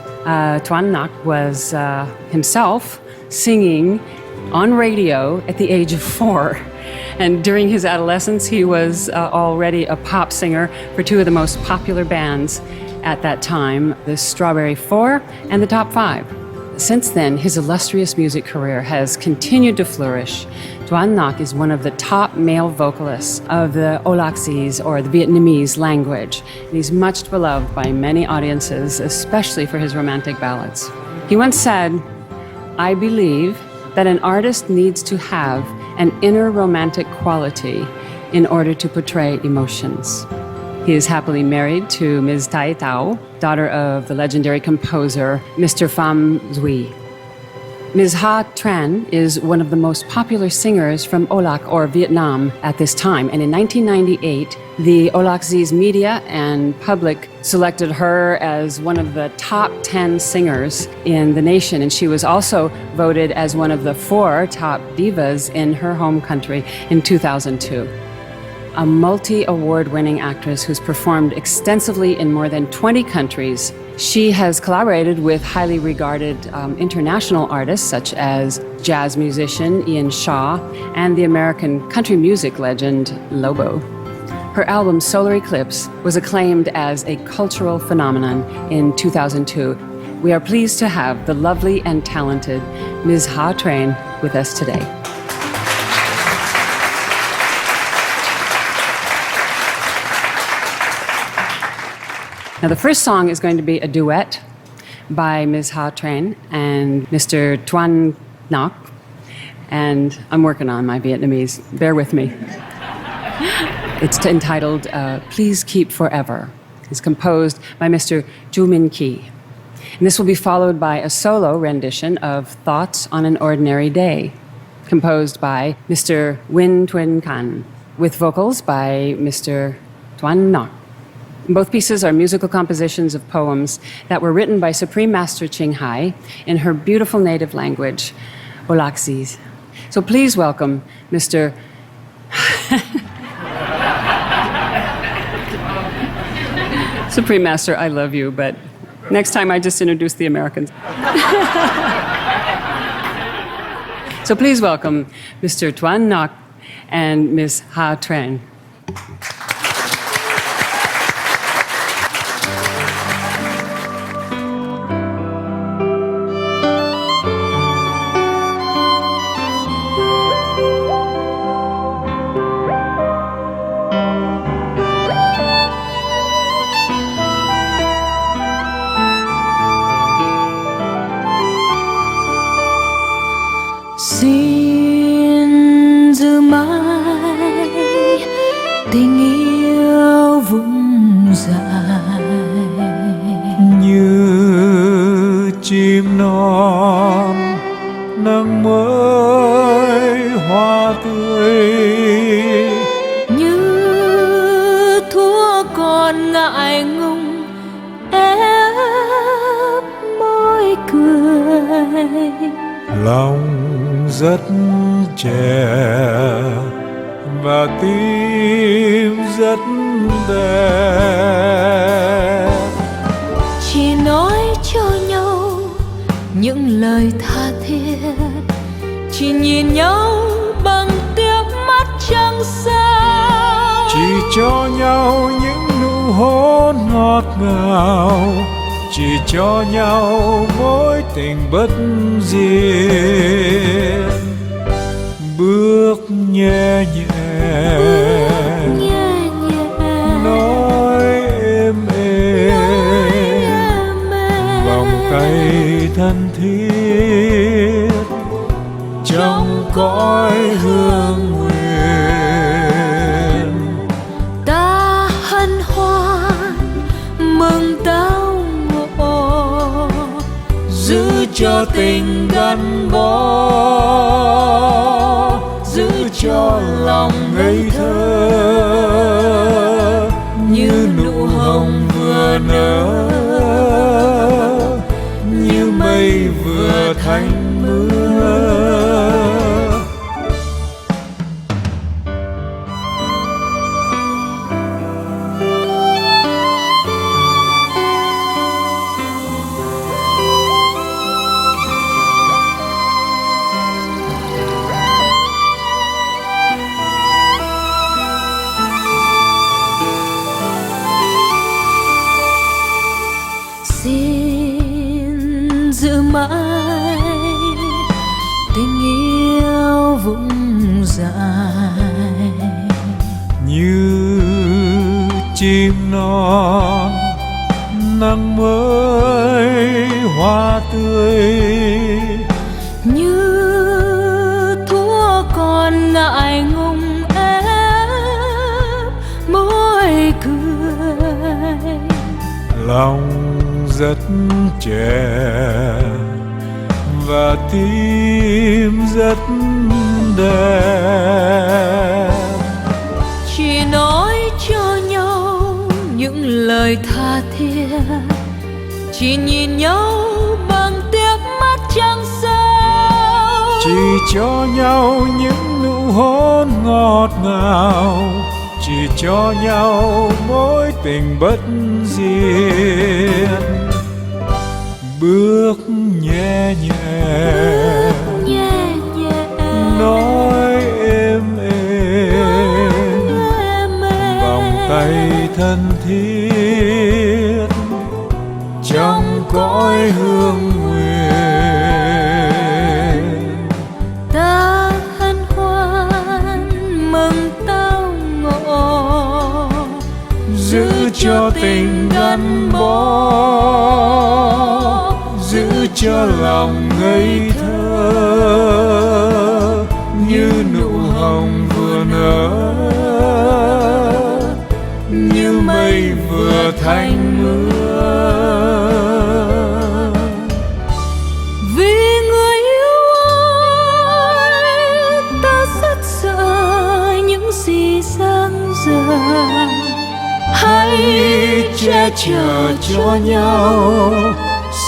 Tuan Ngoc was himself singing on radio at the age of 4. And during his adolescence, he was already a pop singer for two of the most popular bands at that time, the Strawberry Four and the Top Five. Since then, his illustrious music career has continued to flourish. Tuan Ngoc is one of the top male vocalists of the Olaxese, or the Vietnamese language. And he's much beloved by many audiences, especially for his romantic ballads. He once said, "I believe that an artist needs to have an inner romantic quality in order to portray emotions." He is happily married to Ms. Tai Tao, daughter of the legendary composer Mr. Pham Duy. Ms. Ha Tran is one of the most popular singers from Olac, or Vietnam, at this time. And in 1998, the Olaxese media and public selected her as one of the top 10 singers in the nation. And she was also voted as one of the 4 top divas in her home country in 2002. A multi-award-winning actress who's performed extensively in more than 20 countries. She has collaborated with highly regarded international artists such as jazz musician Ian Shaw and the American country music legend Lobo. Her album Solar Eclipse was acclaimed as a cultural phenomenon in 2002. We are pleased to have the lovely and talented Ms. Ha Tran with us today. Now, the first song is going to be a duet by Ms. Ha Tran and Mr. Tuan Ngoc, and I'm working on my Vietnamese. Bear with me. It's entitled Please Keep Forever. It's composed by Mr. Chu Min Ki. And this will be followed by a solo rendition of Thoughts on an Ordinary Day, composed by Mr. Win Tuan Can, with vocals by Mr. Tuan Ngoc. Both pieces are musical compositions of poems that were written by Supreme Master Ching Hai in her beautiful native language, Olaxese. So please welcome Mr. Supreme Master, I love you, but next time I just introduce the Americans. So please welcome Mr. Tuan Ngoc and Ms. Ha Tran. Xin giữ mãi tình yêu vùng dài như chim non nắng mới hoa tươi, như thuở còn ngại ngùng ép môi cười. lòng rất trẻ và tim rất đẹp. Chỉ nói những lời tha thiết, chỉ nhìn nhau bằng tia mắt trăng sao. Chỉ cho nhau những nụ hôn ngọt ngào, chỉ cho nhau mối tình bất diệt. Bước nhẹ nhẹ, nói êm êm, vòng tay thân thiết trong cõi hương nguyên. Ta hân hoan mừng tao ngộ, Giữ cho tình gắn bó, giữ cho lòng ngây thơ, như nụ hồng vừa nở, như mây vừa thành mưa. xin giữ mãi tình yêu vững dài. Như chim non nắng mới hoa tươi, Như thuở còn ngại ngùng ép môi cười. lòng rất trẻ và tim rất đẹp. Chỉ nói cho nhau những lời tha thiết, chỉ nhìn nhau bằng tia mắt trăng sao. Chỉ cho nhau những nụ hôn ngọt ngào, chỉ cho nhau mối tình bất diệt. Bước nhẹ nhẹ, nói êm êm, vòng tay thân thiết trong cõi hương nguyên. Ta hân hoan mừng tao ngộ, Giữ cho tình gắn bó, giữ cho lòng ngây thơ, như nụ hồng vừa nở, như mây vừa thành mưa. vì người yêu ơi, ta rất sợ những gì dang dở. Hãy che chở cho nhau,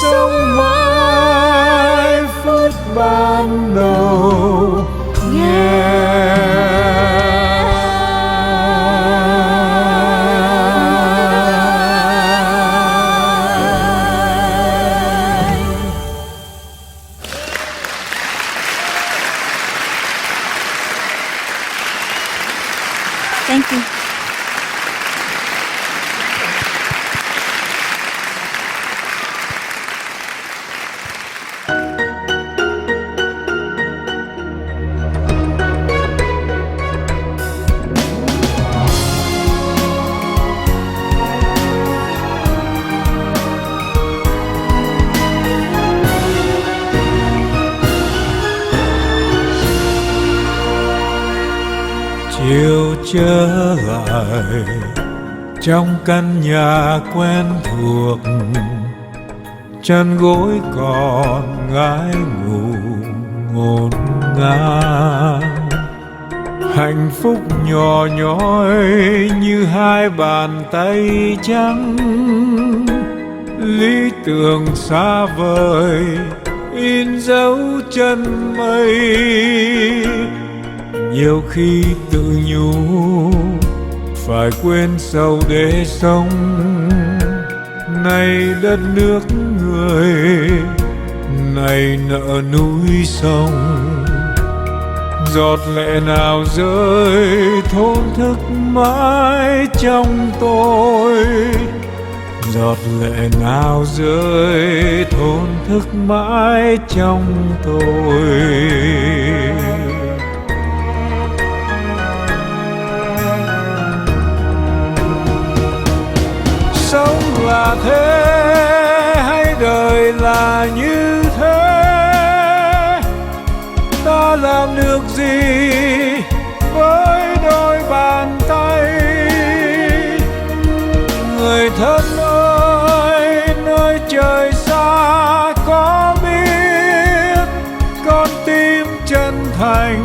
sống mãi phút ban đầu nghe. Thank you. Chiều trở lại trong căn nhà quen thuộc, chân gối còn ngái ngủ ngổn ngang. Hạnh phúc nhỏ nhói như hai bàn tay trắng, lý tưởng xa vời in dấu chân mây. Nhiều khi tự nhủ phải quên sầu để sống, nay đất nước người này nợ núi sông, giọt lệ nào rơi thổn thức mãi trong tôi, giọt lệ nào rơi thổn thức mãi trong tôi. Sống là thế hay đời là như thế, ta làm được gì với đôi bàn tay? Người thân ơi, nơi trời xa có biết con tim chân thành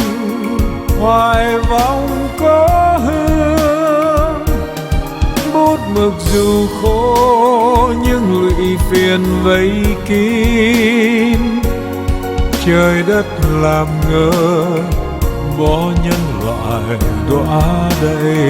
hoài vọng có hương. Bút mực dù khô nhưng lụy phiền vây kín, trời đất làm ngơ bỏ nhân loại đọa đầy.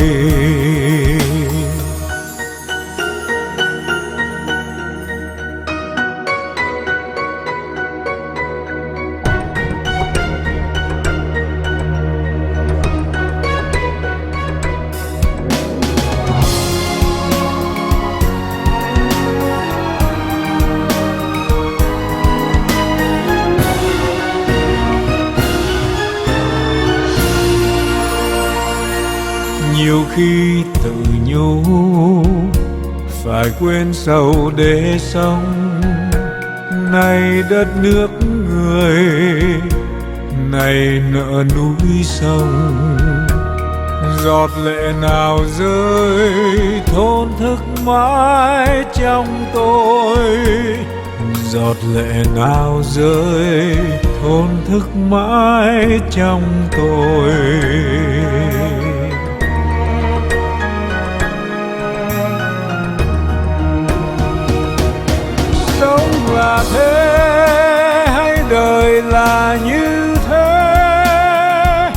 Nhiều khi tự nhủ phải quên sầu để sống, này đất nước người, này nợ núi sông, giọt lệ nào rơi thổn thức mãi trong tôi, giọt lệ nào rơi thổn thức mãi trong tôi. Là thế hay đời là như thế,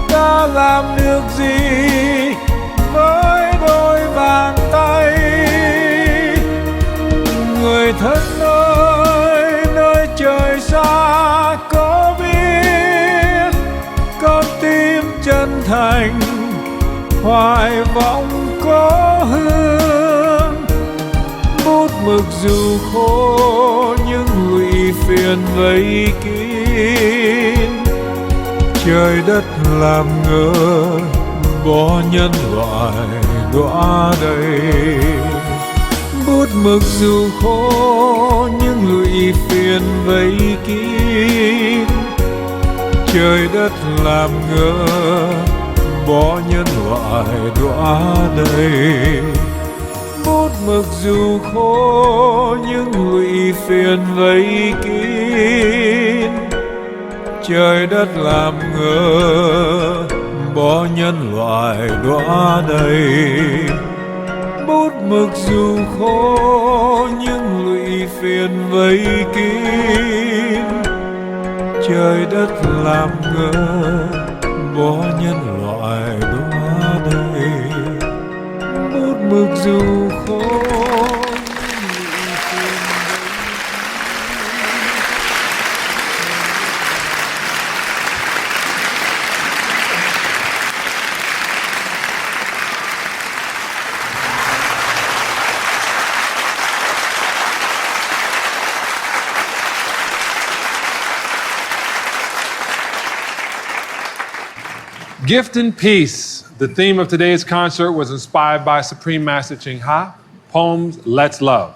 ta làm được gì với đôi bàn tay? Người thân ơi, nơi trời xa có biết con tim chân thành hoài vọng có hương. Bút mực dù khô nhưng lụy phiền vây kín, trời đất làm ngơ bỏ nhân loại đọa đầy. Bút mực dù khô nhưng lụy phiền vây kín, trời đất làm ngơ bỏ nhân loại đọa đầy. Bút mực dù khô nhưng lụy phiền vây kín, trời đất làm ngơ bỏ nhân loại đọa đầy. Bút mực dù khô nhưng lụy phiền vây kín, trời đất làm ngơ bỏ nhân loại đọa đầy. Bút mực dù khô. Gift and Peace. The theme of today's concert was inspired by Supreme Master Ching Ha, poems Let's Love.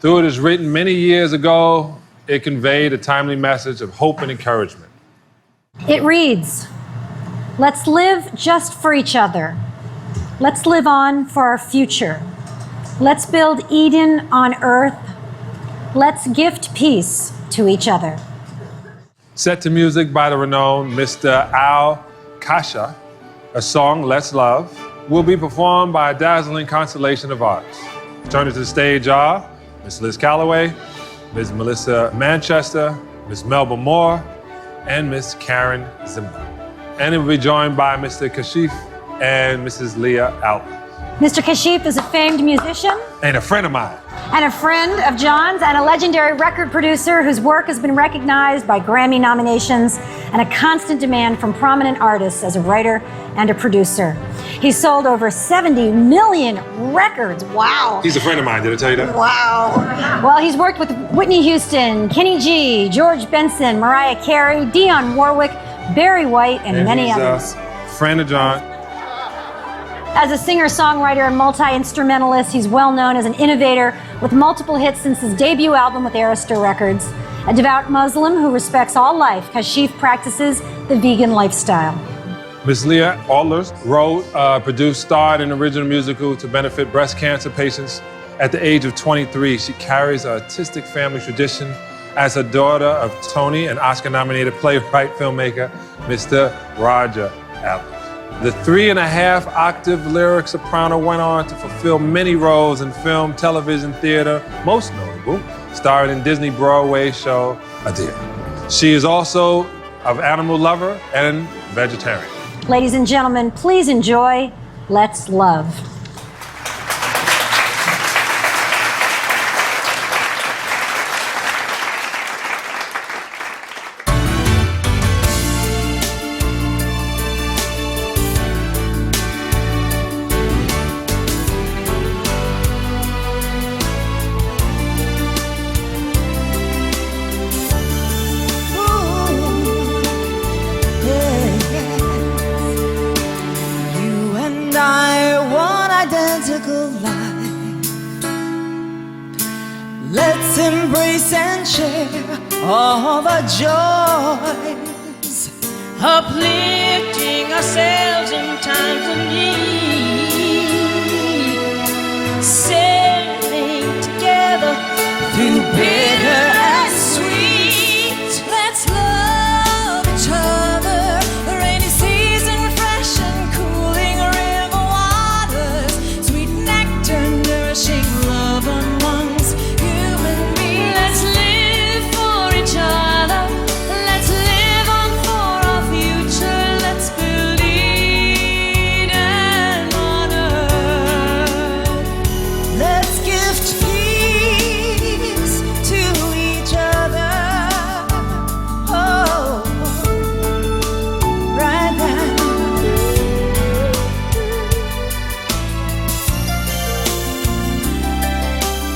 Though it was written many years ago, it conveyed a timely message of hope and encouragement. It reads, "Let's live just for each other. Let's live on for our future. Let's build Eden on earth. Let's gift peace to each other." Set to music by the renowned Mr. Al Kasha, a song, Let's Love, will be performed by a dazzling constellation of arts. Joining to the stage are Ms. Liz Calloway, Ms. Melissa Manchester, Ms. Melba Moore, and Ms. Karen Zimmer. And it will be joined by Mr. Kashif and Mrs. Leah Alton. Mr. Kashif is a famed musician And a friend of mine. and a friend of John's and a legendary record producer whose work has been recognized by Grammy nominations and a constant demand from prominent artists as a writer and a producer. He's sold over 70 million records. Wow. He's a friend of mine, did I tell you that? Wow. Well, he's worked with Whitney Houston, Kenny G, George Benson, Mariah Carey, Dionne Warwick, Barry White, and many he's others. a friend of John. As a singer-songwriter and multi-instrumentalist, he's well known as an innovator with multiple hits since his debut album with Arista Records. A devout Muslim who respects all life, Kashif practices the vegan lifestyle. Miss Leah Alders wrote, produced, starred in an original musical to benefit breast cancer patients. At the age of 23, she carries an artistic family tradition as a daughter of Tony and Oscar-nominated playwright filmmaker, Mr. Roger Albert. The 3.5 octave lyric soprano went on to fulfill many roles in film, television, theater, most notable, starred in Disney Broadway show Adele. She is also an animal lover and vegetarian. Ladies and gentlemen, please enjoy Let's Love. Let's embrace and share all the joys, uplifting ourselves in times of need, sailing together through bitter and sweet. Let's love each other, the rainy season, fresh and cooling river waters, sweet nectar, nourishing love amongst human beings. Let's live for each other. Let's live on for our future. Let's believe and honor. Let's gift peace to each other. Oh, right now.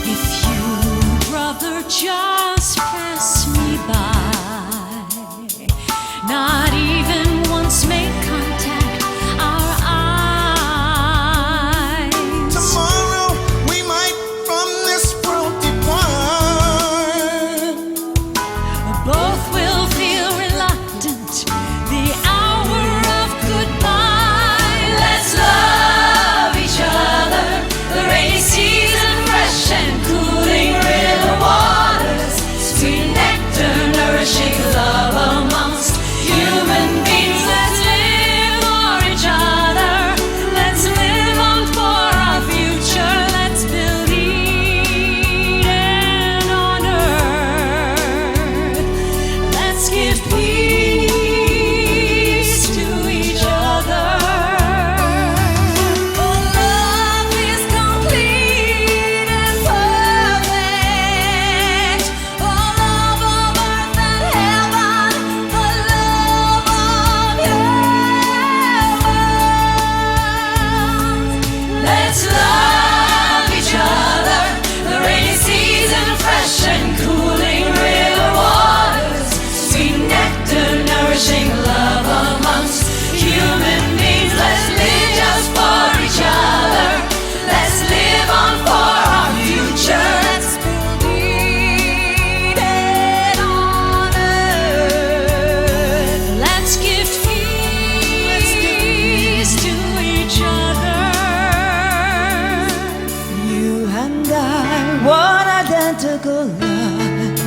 If you, brother, just pass me by, not even once make contact our eyes. Tomorrow we might from this world depart. Both will feel reluctant the hour of goodbye. Let's love each other, the rainy season, fresh and cooling river waters, sweet nectar, nourishing love amongst human beings. Let's live for each other. Let's live on for our future. Let's believe and honor. Let's give peace to each other. For love is complete and perfect. For love of earth and heaven. For love of heaven. Let's love each other. The rainy season, fresh and cooling river waters, sweet nectar, nourishing love amongst human beings. Let's live just for each other. Let's live on for our future. Let's believe and honor. Let's give peace to each other. You and I, one identical life.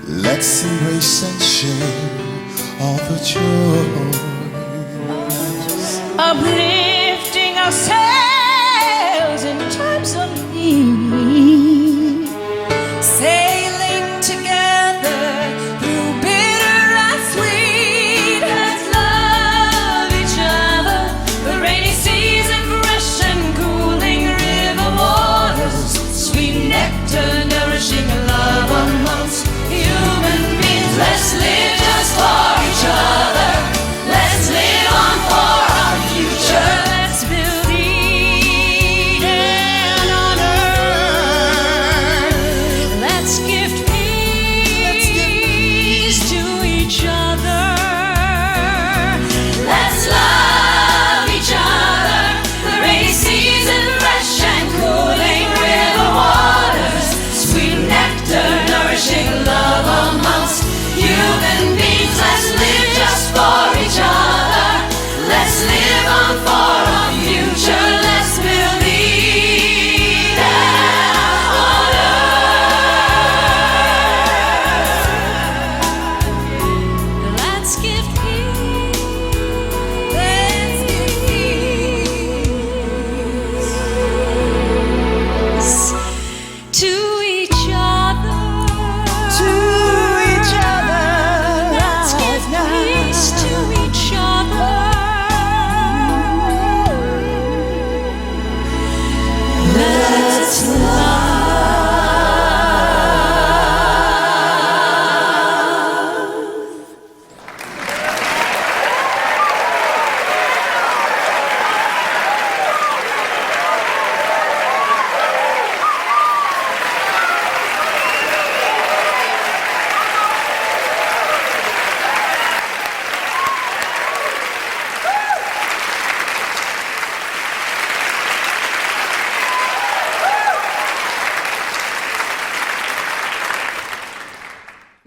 Let's embrace and share all the joy. Uplifting ourselves in times of need, sailing together through bitter and sweet. Let's love each other, the rainy season,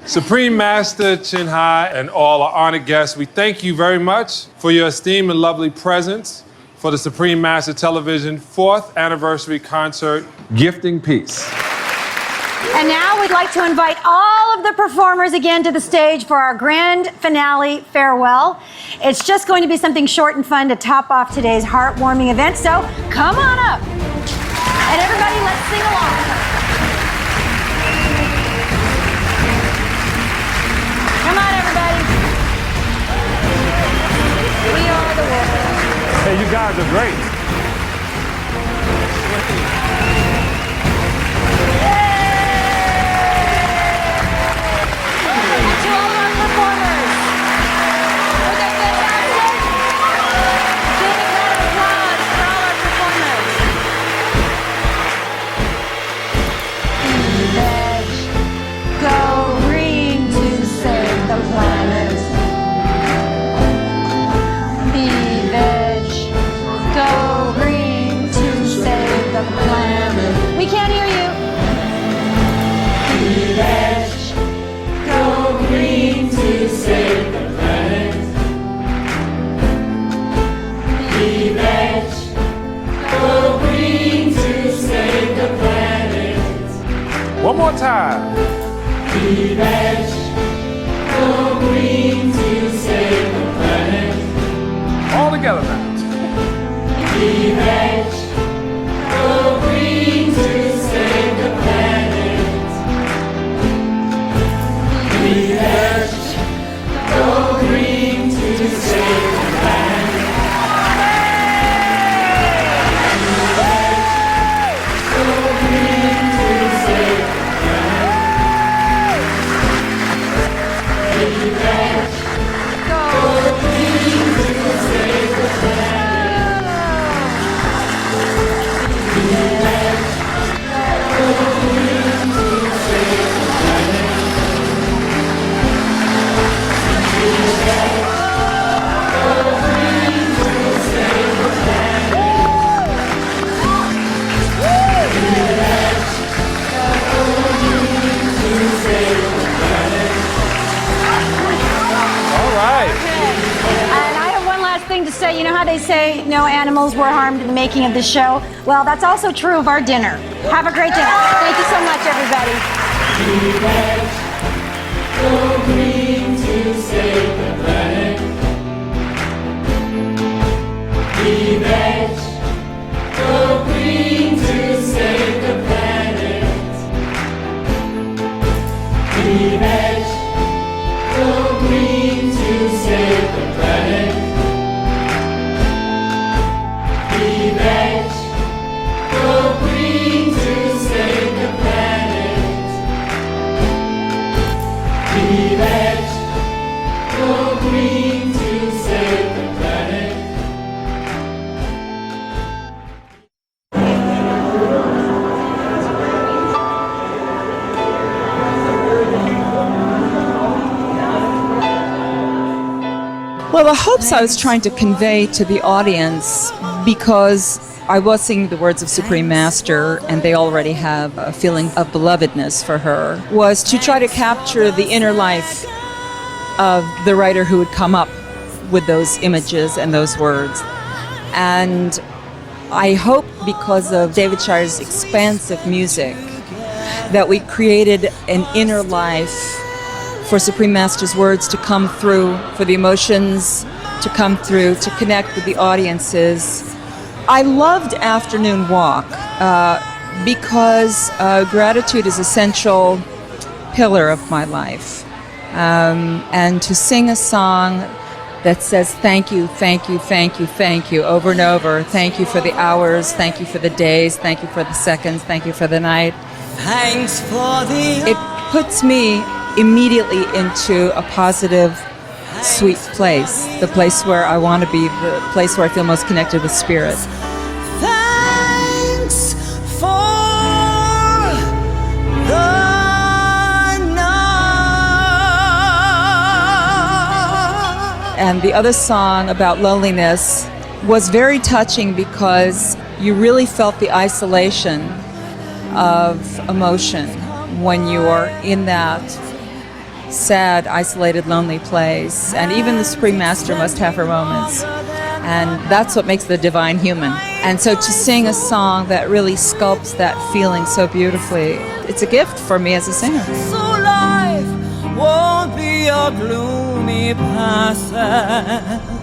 Supreme Master Chin Hai and all our honored guests, we thank you very much for your esteemed and lovely presence for the Supreme Master Television 4th Anniversary Concert, Gifting Peace. And now we'd like to invite all of the performers again to the stage for our grand finale farewell. It's just going to be something short and fun to top off today's heartwarming event, so come on up. And everybody, let's sing along. Come on, everybody. We are the world. Hey, you guys are great. To all of our performers. Was that fantastic? Big round of applause for all our performers. Veg, go green to save the planet. Be veg, go green to save the planet. We can't hear you. Be veg, go green to save the planet. Be veg, go green to save the planet. One more time. Be veg, go green to save the planet. All together now. Be veg, go green to save the planet. Be veg, go green to save the planet. Be veg, go green to save the planet. Be veg, go green to save the planet. Be veg, go green to save the planet. Be veg, go green to save the planet. Be veg, go green to save the planet. All right. And I have one last thing to say. You know how they say no animals were harmed in the making of this show? Well, that's also true of our dinner. Have a great dinner. Thank you so much, everybody. Be veg, go green to save the planet. Be veg, go green to save the planet. Be veg, go green to save the planet. Be veg, go green to save the planet. Be veg, go green to save the planet. Well, the hopes I was trying to convey to the audience, because I was singing the words of Supreme Master, and they already have a feeling of belovedness for her, was to try to capture the inner life of the writer who would come up with those images and those words. And I hope, because of David Shire's expansive music, that we created an inner life for Supreme Master's words to come through, for the emotions to come through, to connect with the audiences. I loved Afternoon Walk because gratitude is an essential pillar of my life. And to sing a song that says thank you, thank you, thank you, thank you, over and over. Thank you for the hours, thank you for the days, thank you for the seconds, thank you for the night. Thanks for the It puts me immediately into a positive, sweet place, the place where I want to be, the place where I feel most connected with spirit. thanks for the night. And the other song about loneliness was very touching because you really felt the isolation of emotion when you are in that sad, isolated, lonely place. And even the Supreme Master must have her moments. And that's what makes the divine human. And so to sing a song that really sculpts that feeling so beautifully, it's a gift for me as a singer. So life won't be a gloomy passage.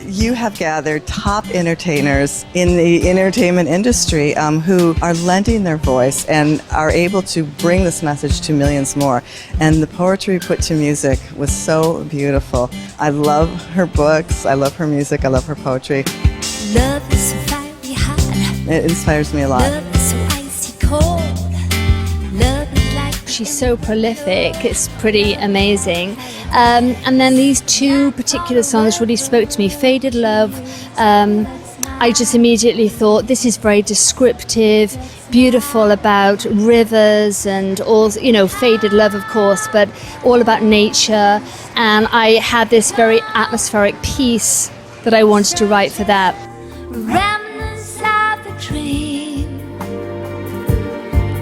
You have gathered top entertainers in the entertainment industry who are lending their voice and are able to bring this message to millions more. And the poetry put to music was so beautiful. I love her books, I love her music, I love her poetry. Love is so fiery hot. It inspires me a lot. Love is so icy cold. Love is like... She's so prolific, it's pretty amazing. And then these two particular songs really spoke to me. Faded Love, I just immediately thought this is very descriptive, beautiful about rivers and all, you know, Faded Love of course, but all about nature. And I had this very atmospheric piece that I wanted to write for that. Remnants of the dream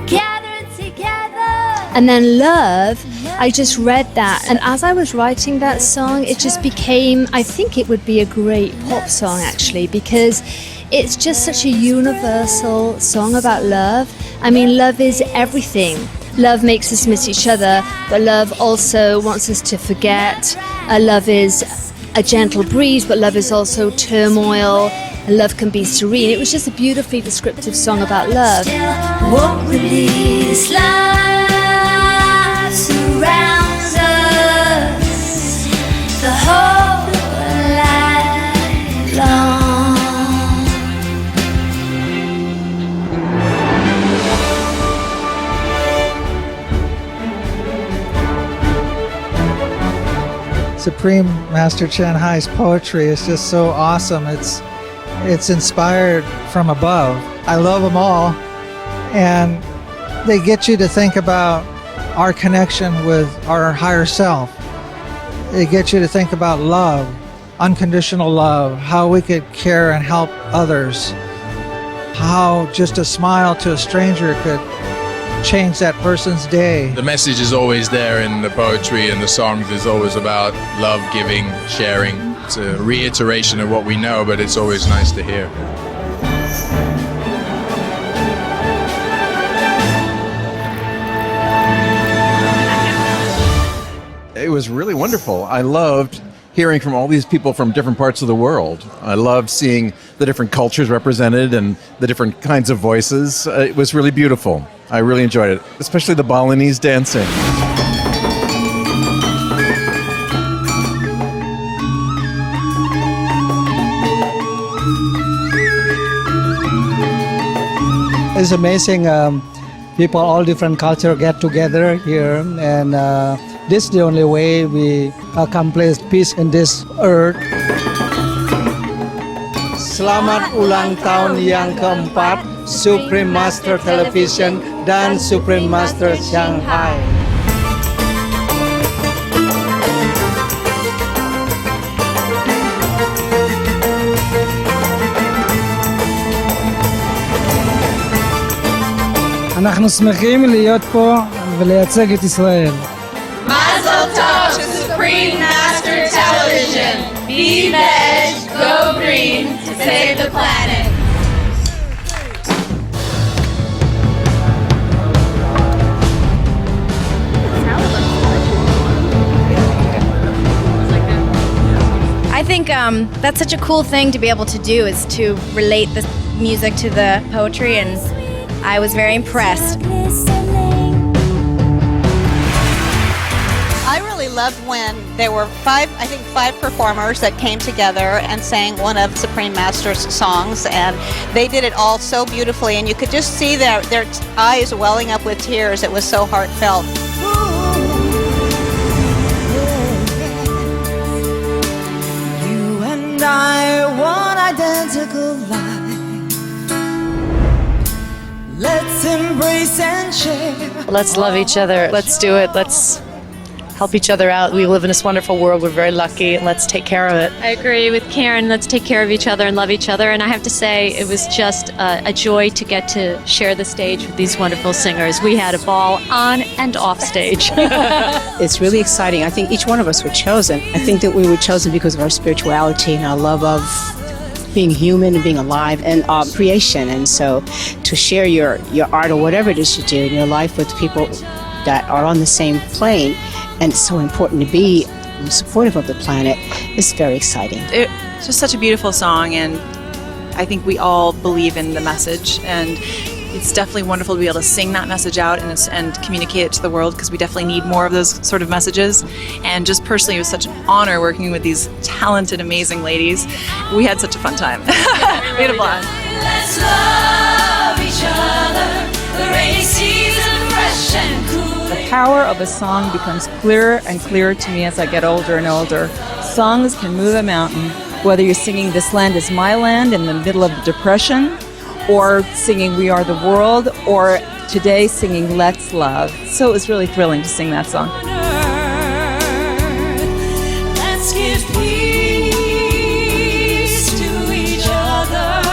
gathered together. And then Love, I just read that, and as I was writing that song, it just became, I think it would be a great pop song actually, because it's just such a universal song about love. I mean, love is everything. Love makes us miss each other, but love also wants us to forget. Love is a gentle breeze, but love is also turmoil. Love can be serene. It was just a beautifully descriptive song about love. Won't release love. Surrounds us the whole life long. Supreme Master Chen Hai's poetry is just so awesome. It's inspired from above. I love them all, and they get you to think about our connection with our higher self. It gets you to think about love, unconditional love, how we could care and help others, how just a smile to a stranger could change that person's day. The message is always there in the poetry and the songs. Is always about love, giving, sharing. It's a reiteration of what we know, but it's always nice to hear. It was really wonderful. I loved hearing from all these people from different parts of the world. I loved seeing the different cultures represented and the different kinds of voices. It was really beautiful. I really enjoyed it, especially the Balinese dancing. It's amazing. People, all different culture get together here, and this is the only way we accomplish peace in this earth. Selamat ulang tahun yang keempat, Supreme Master Television dan Supreme Master Shanghai. אנחנו שמחים להיות פה ולייצג את ישראל. Mazel tov to Supreme Master Television. Be the edge, go green to save the planet. I think that's such a cool thing to be able to do, is to relate the music to the poetry, and I was very impressed. I really loved when there were five performers that came together and sang one of Supreme Master's songs, and they did it all so beautifully, and you could just see their eyes welling up with tears. It was so heartfelt. You and I want identical life. Let's embrace and share. Let's love each other. Let's do it. Let's help each other out. We live in this wonderful world. We're very lucky, and let's take care of it. I agree with Karen. Let's take care of each other and love each other. And I have to say, it was just a joy to get to share the stage with these wonderful singers. We had a ball on and off stage. It's really exciting. I think each one of us were chosen. I think that we were chosen because of our spirituality and our love of being human and being alive and creation. And so to share your art or whatever it is you do in your life with people that are on the same plane, and it's so important to be supportive of the planet, is very exciting. It's just such a beautiful song, and I think we all believe in the message, and it's definitely wonderful to be able to sing that message out and communicate it to the world, because we definitely need more of those sort of messages. And just personally, it was such an honor working with these talented, amazing ladies. We had such a fun time. We had a blast. Let's love each other. The rainy season, fresh and cool. The power of a song becomes clearer and clearer to me as I get older and older. Songs can move a mountain, whether you're singing This Land Is My Land in the middle of the Depression, or singing We Are the World, or today singing Let's Love. So it was really thrilling to sing that song. Let's give peace to each other.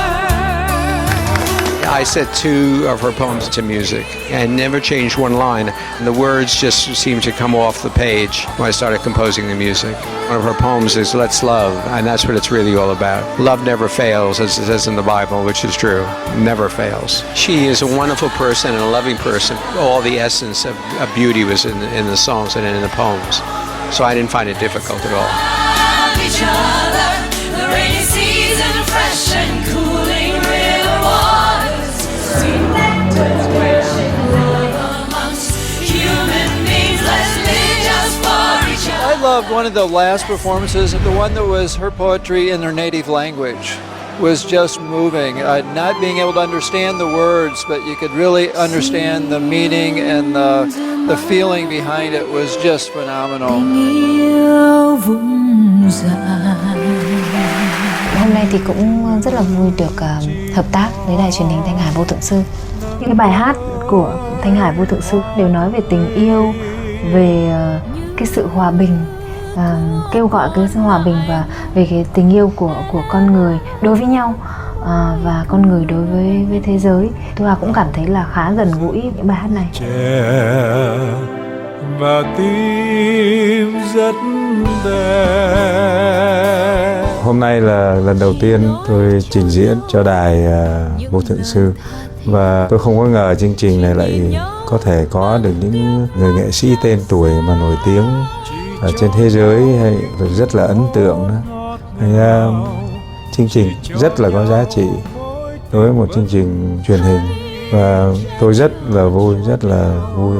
I set 2 of her poems to music and never changed one line. And the words just seemed to come off the page when I started composing the music. One of her poems is Let's Love, and that's what it's really all about. Love never fails, as it says in the Bible, which is true. Never fails. She is a wonderful person and a loving person. All the essence of beauty was in the songs and in the poems. So I didn't find it difficult at all. Love each other. The rainy season, fresh and cooling river waters. Sweet nectar's washing love amongst human beings. Let's live just for each other. I loved one of the last performances, the one that was her poetry in her native language. Was just moving. Not being able to understand the words, but you could really understand the meaning and the feeling behind it was just phenomenal. Hôm nay thì cũng rất là vui được hợp tác với đài truyền hình Thanh Hải Vô Thượng Sư. Những cái bài hát của Thanh Hải Vô Thượng Sư đều nói về tình yêu, về cái sự hòa bình, kêu gọi cái sự hòa bình và về cái tình yêu của con người đối với nhau và con người đối với thế giới. Tôi cũng cảm thấy là khá gần gũi những bài hát này. Và tim rất đẹp. Hôm nay là lần đầu tiên tôi trình diễn cho đài Vô Thượng Sư, và tôi không có ngờ chương trình này lại có thể có được những người nghệ sĩ tên tuổi mà nổi tiếng ở trên thế giới, hay rất là ấn tượng đó. Chương trình rất là có giá trị đối với một chương trình truyền hình, và tôi rất là vui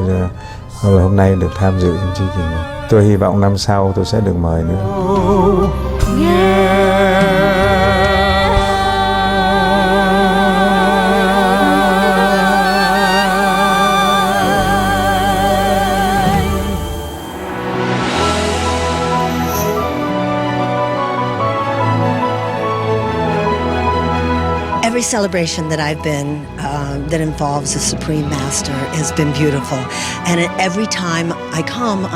là hôm nay được tham dự trong chương trình này. Tôi hy vọng năm sau tôi sẽ được mời nữa. Every celebration that I've been that involves a Supreme Master has been beautiful, and every time I come,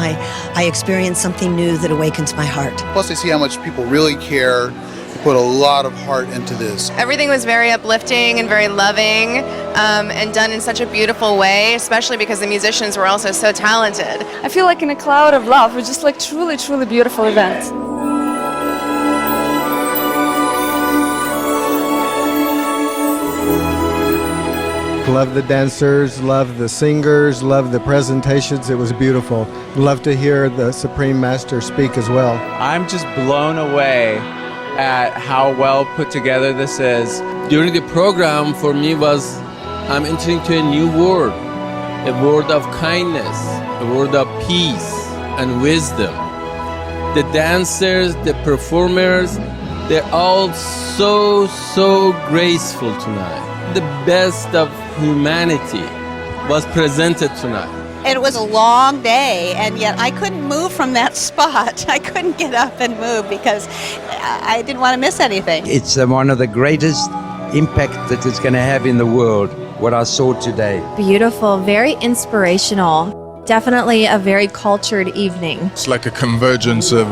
I experience something new that awakens my heart. Plus, I see how much people really care. They put a lot of heart into this. Everything was very uplifting and very loving, and done in such a beautiful way, especially because the musicians were also so talented. I feel like in a cloud of love. It was just like truly, truly beautiful event. Love the dancers, love the singers, love the presentations. It was beautiful. Love to hear the Supreme Master speak as well. I'm just blown away at how well put together this is. During the program, for me was, I'm entering to a new world, a world of kindness, a world of peace and wisdom. The dancers, the performers, they're all so graceful tonight. The best of humanity was presented tonight. It was a long day, and yet I couldn't move from that spot. I couldn't get up and move because I didn't want to miss anything. It's one of the greatest impact that it's going to have in the world, what I saw today. Beautiful, very inspirational. Definitely a very cultured evening. It's like a convergence of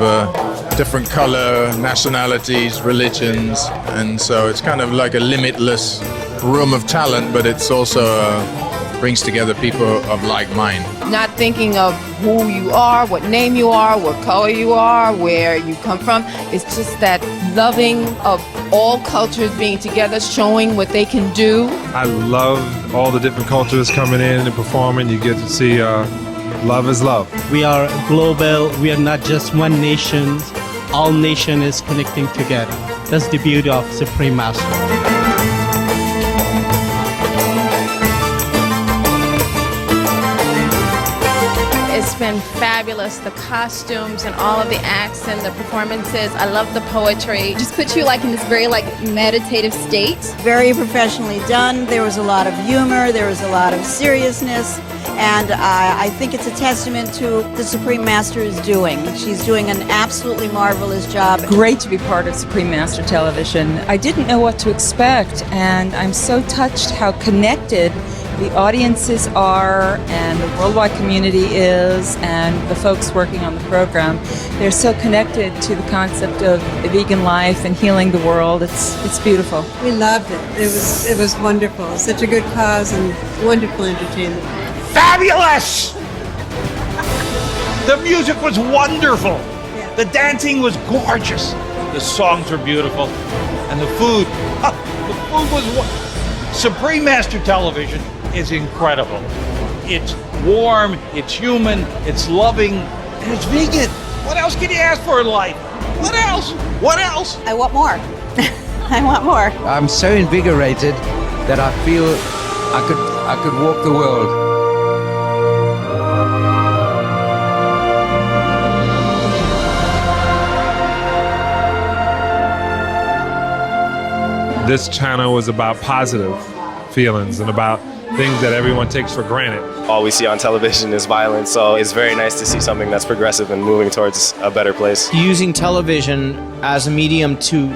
different color, nationalities, religions, and so it's kind of like a limitless room of talent, but it's also brings together people of like mind. Not thinking of who you are, what name you are, what color you are, where you come from. It's just that loving of all cultures being together, showing what they can do. I love all the different cultures coming in and performing. You get to see love is love. We are global. We are not just one nation. All nation is connecting together. That's the beauty of Supreme Master. It's been fabulous, the costumes and all of the acts and the performances. I love the poetry. Just puts you like in this very like meditative state. Very professionally done. There was a lot of humor, there was a lot of seriousness, and I think it's a testament to the Supreme Master is doing. She's doing an absolutely marvelous job. Great to be part of Supreme Master Television. I didn't know what to expect, and I'm so touched how connected the audiences are and the worldwide community is, and the folks working on the program. They're so connected to the concept of a vegan life and healing the world. It's beautiful. We loved it. It was wonderful. Such a good cause and wonderful entertainment. Fabulous! The music was wonderful. The dancing was gorgeous. The songs were beautiful. And the food, the food was Supreme Master Television is incredible. It's warm, it's human, it's loving, and it's vegan. What else can you ask for in life? What else? What else? I want more. I want more. I'm so invigorated that I feel I could walk the world. This channel was about positive feelings and about things that everyone takes for granted. All we see on television is violence, so it's very nice to see something that's progressive and moving towards a better place. Using television as a medium to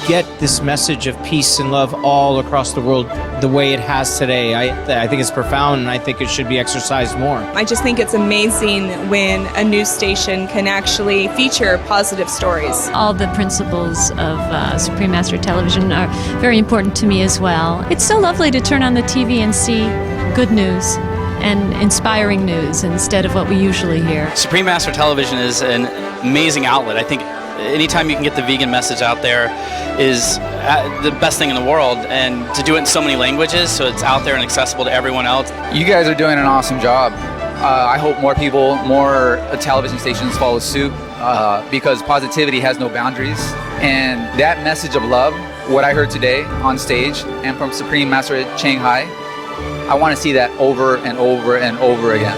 get this message of peace and love all across the world the way it has today, I think it's profound, and I think it should be exercised more. I just think it's amazing when a news station can actually feature positive stories. All the principles of Supreme Master Television are very important to me as well. It's so lovely to turn on the TV and see good news and inspiring news instead of what we usually hear. Supreme Master Television is an amazing outlet. I think anytime you can get the vegan message out there is the best thing in the world, and to do it in so many languages so it's out there and accessible to everyone else. You guys are doing an awesome job. I hope more people, more television stations follow suit because positivity has no boundaries, and that message of love, what I heard today on stage and from Supreme Master Shanghai, I want to see that over and over and over again.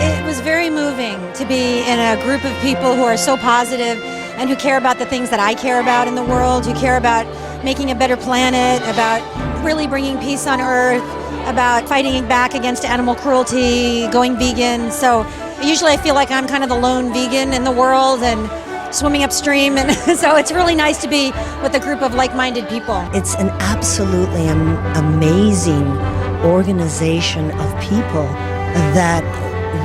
It was very moving to be in a group of people who are so positive and who care about the things that I care about in the world, who care about making a better planet, about really bringing peace on Earth, about fighting back against animal cruelty, going vegan. So usually I feel like I'm kind of the lone vegan in the world and swimming upstream, and so it's really nice to be with a group of like-minded people. It's an absolutely amazing organization of people that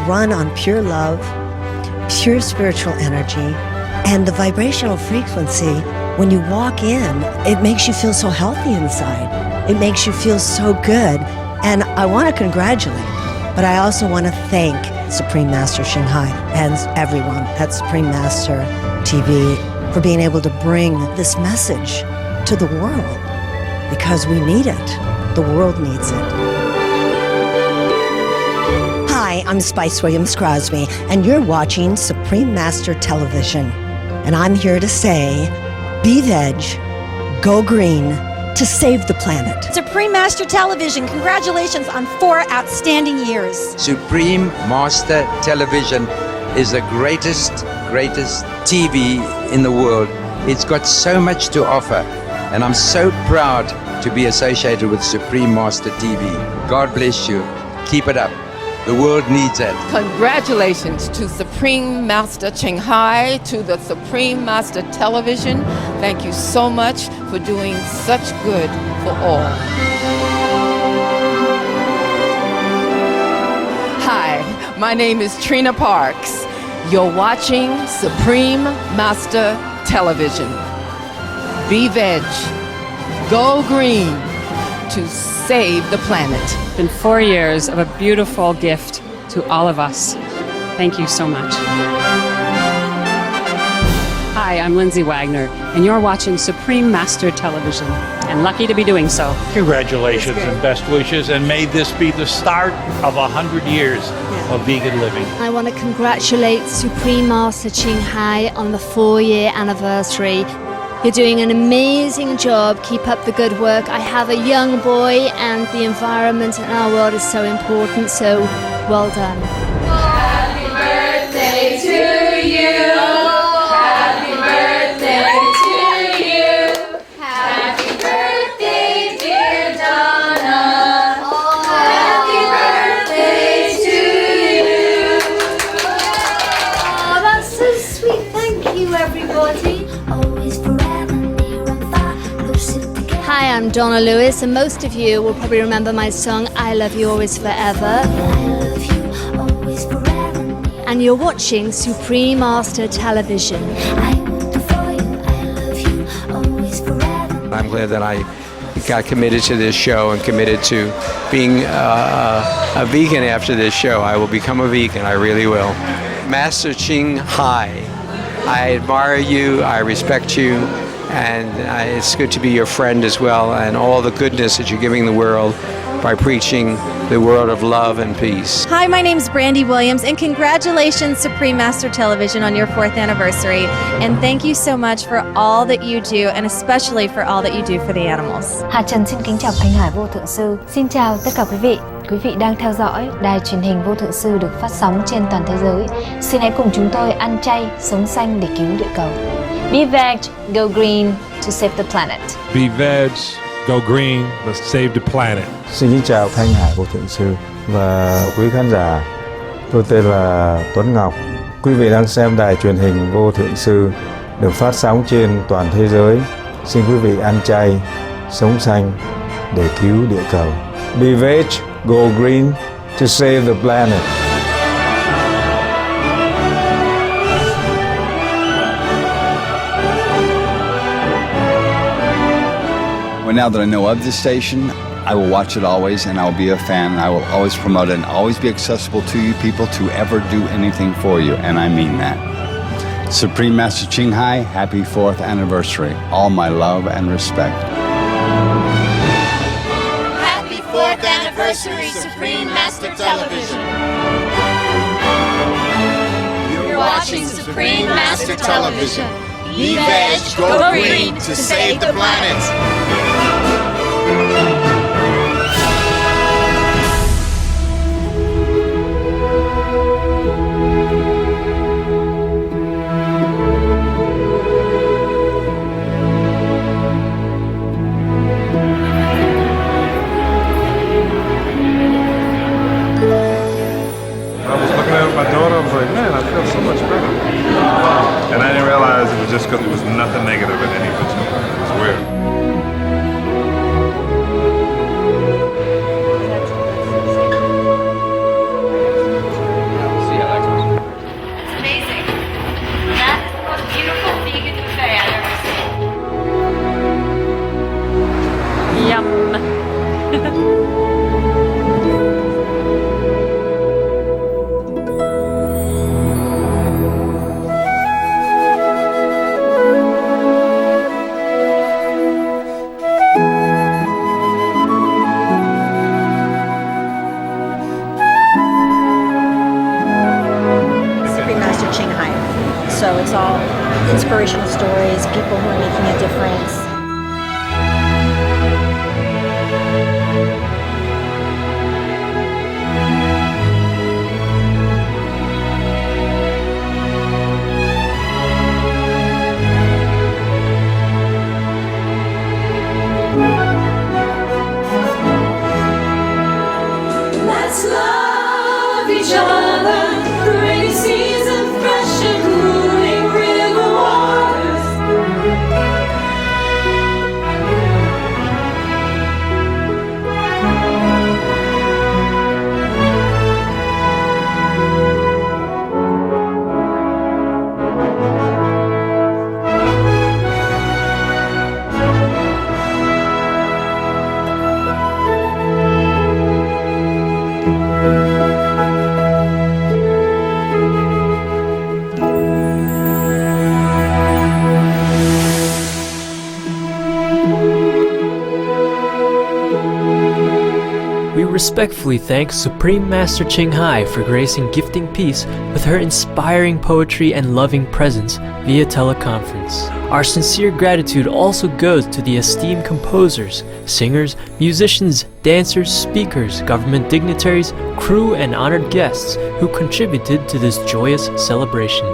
run on pure love, pure spiritual energy, and the vibrational frequency. When you walk in, it makes you feel so healthy inside. It makes you feel so good. And I want to congratulate, but I also want to thank Supreme Master Shanghai and everyone at Supreme Master TV for being able to bring this message to the world, because we need it. The world needs it. Hi, I'm Spice Williams Crosby, and you're watching Supreme Master Television. And I'm here to say, be veg, go green, to save the planet. Supreme Master Television, congratulations on 4 outstanding years. Supreme Master Television is the greatest TV in the world. It's got so much to offer, and I'm so proud to be associated with Supreme Master TV. God bless you. Keep it up. The world needs it. Congratulations to Supreme Master Shanghai, to the Supreme Master Television. Thank you so much for doing such good for all. My name is Trina Parks. You're watching Supreme Master Television. Be veg, go green to save the planet. It's been 4 years of a beautiful gift to all of us. Thank you so much. Hi, I'm Lindsay Wagner, and you're watching Supreme Master Television, and lucky to be doing so. Congratulations and best wishes, and may this be the start of 100 years of vegan living. I want to congratulate Supreme Master Ching Hai on the 4-year anniversary. You're doing an amazing job. Keep up the good work. I have a young boy, and the environment in our world is so important, so well done. Happy birthday to you. Happy birthday to you. Happy birthday, dear Donna. Happy birthday to you. Oh, that's so sweet. Thank you, everybody. Hi, I'm Donna Lewis, and most of you will probably remember my song, I Love You Always Forever. And you're watching Supreme Master Television. I'm glad that I got committed to this show and committed to being a vegan after this show. I will become a vegan, I really will. Master Ching Hai, I admire you, I respect you, and it's good to be your friend as well, and all the goodness that you're giving the world by preaching the world of love and peace. Hi, my name's Brandy Williams, and congratulations, Supreme Master Television, on your 4th anniversary. And thank you so much for all that you do, and especially for all that you do for the animals. Hà Trần xin kính chào Thanh Hải Vô Thượng Sư. Xin chào tất cả quý vị. Quý vị đang theo dõi đài truyền hình Vô Thượng Sư được phát sóng trên toàn thế giới. Xin hãy cùng chúng tôi ăn chay, sống xanh để cứu địa cầu. Be veg, go green to save the planet. Be veg, go green, let's save the planet. Xin kính chào Thanh Hải Vô Thượng Sư và quý khán giả. Tôi tên là Tuấn Ngọc. Quý vị đang xem đài truyền hình Vô Thượng Sư được phát sóng trên toàn thế giới. Xin quý vị ăn chay, sống xanh để cứu địa cầu. Be veg, go green to save the planet. Well, now that I know of this station, I will watch it always, and I'll be a fan, and I will always promote it, and always be accessible to you people to ever do anything for you, and I mean that. Supreme Master Ching Hai, happy 4th anniversary. All my love and respect. Happy 4th anniversary, Supreme Master Television. You're watching Supreme Master Television. Be veg, go green to save the planet. My daughter, I was like, man, I feel so much better. And I didn't realize it was just because it was nothing negative in any picture. It was weird. So it's all inspirational stories, people who are making a difference. Let's love each other, the rainy season, fresh and cooling river waters. respectfully thank Supreme Master Ching Hai for gracing Gifting Peace with her inspiring poetry and loving presence via teleconference. Our sincere gratitude also goes to the esteemed composers, singers, musicians, dancers, speakers, government dignitaries, crew, and honored guests who contributed to this joyous celebration.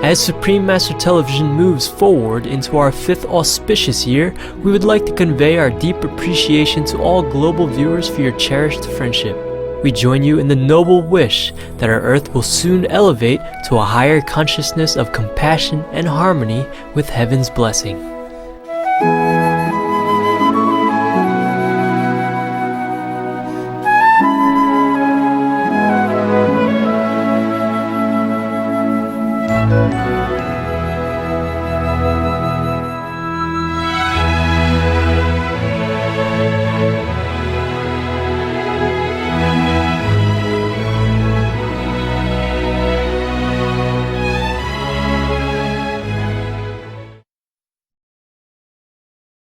As Supreme Master Television moves forward into our 5th auspicious year, we would like to convey our deep appreciation to all global viewers for your cherished friendship. We join you in the noble wish that our Earth will soon elevate to a higher consciousness of compassion and harmony with Heaven's blessing.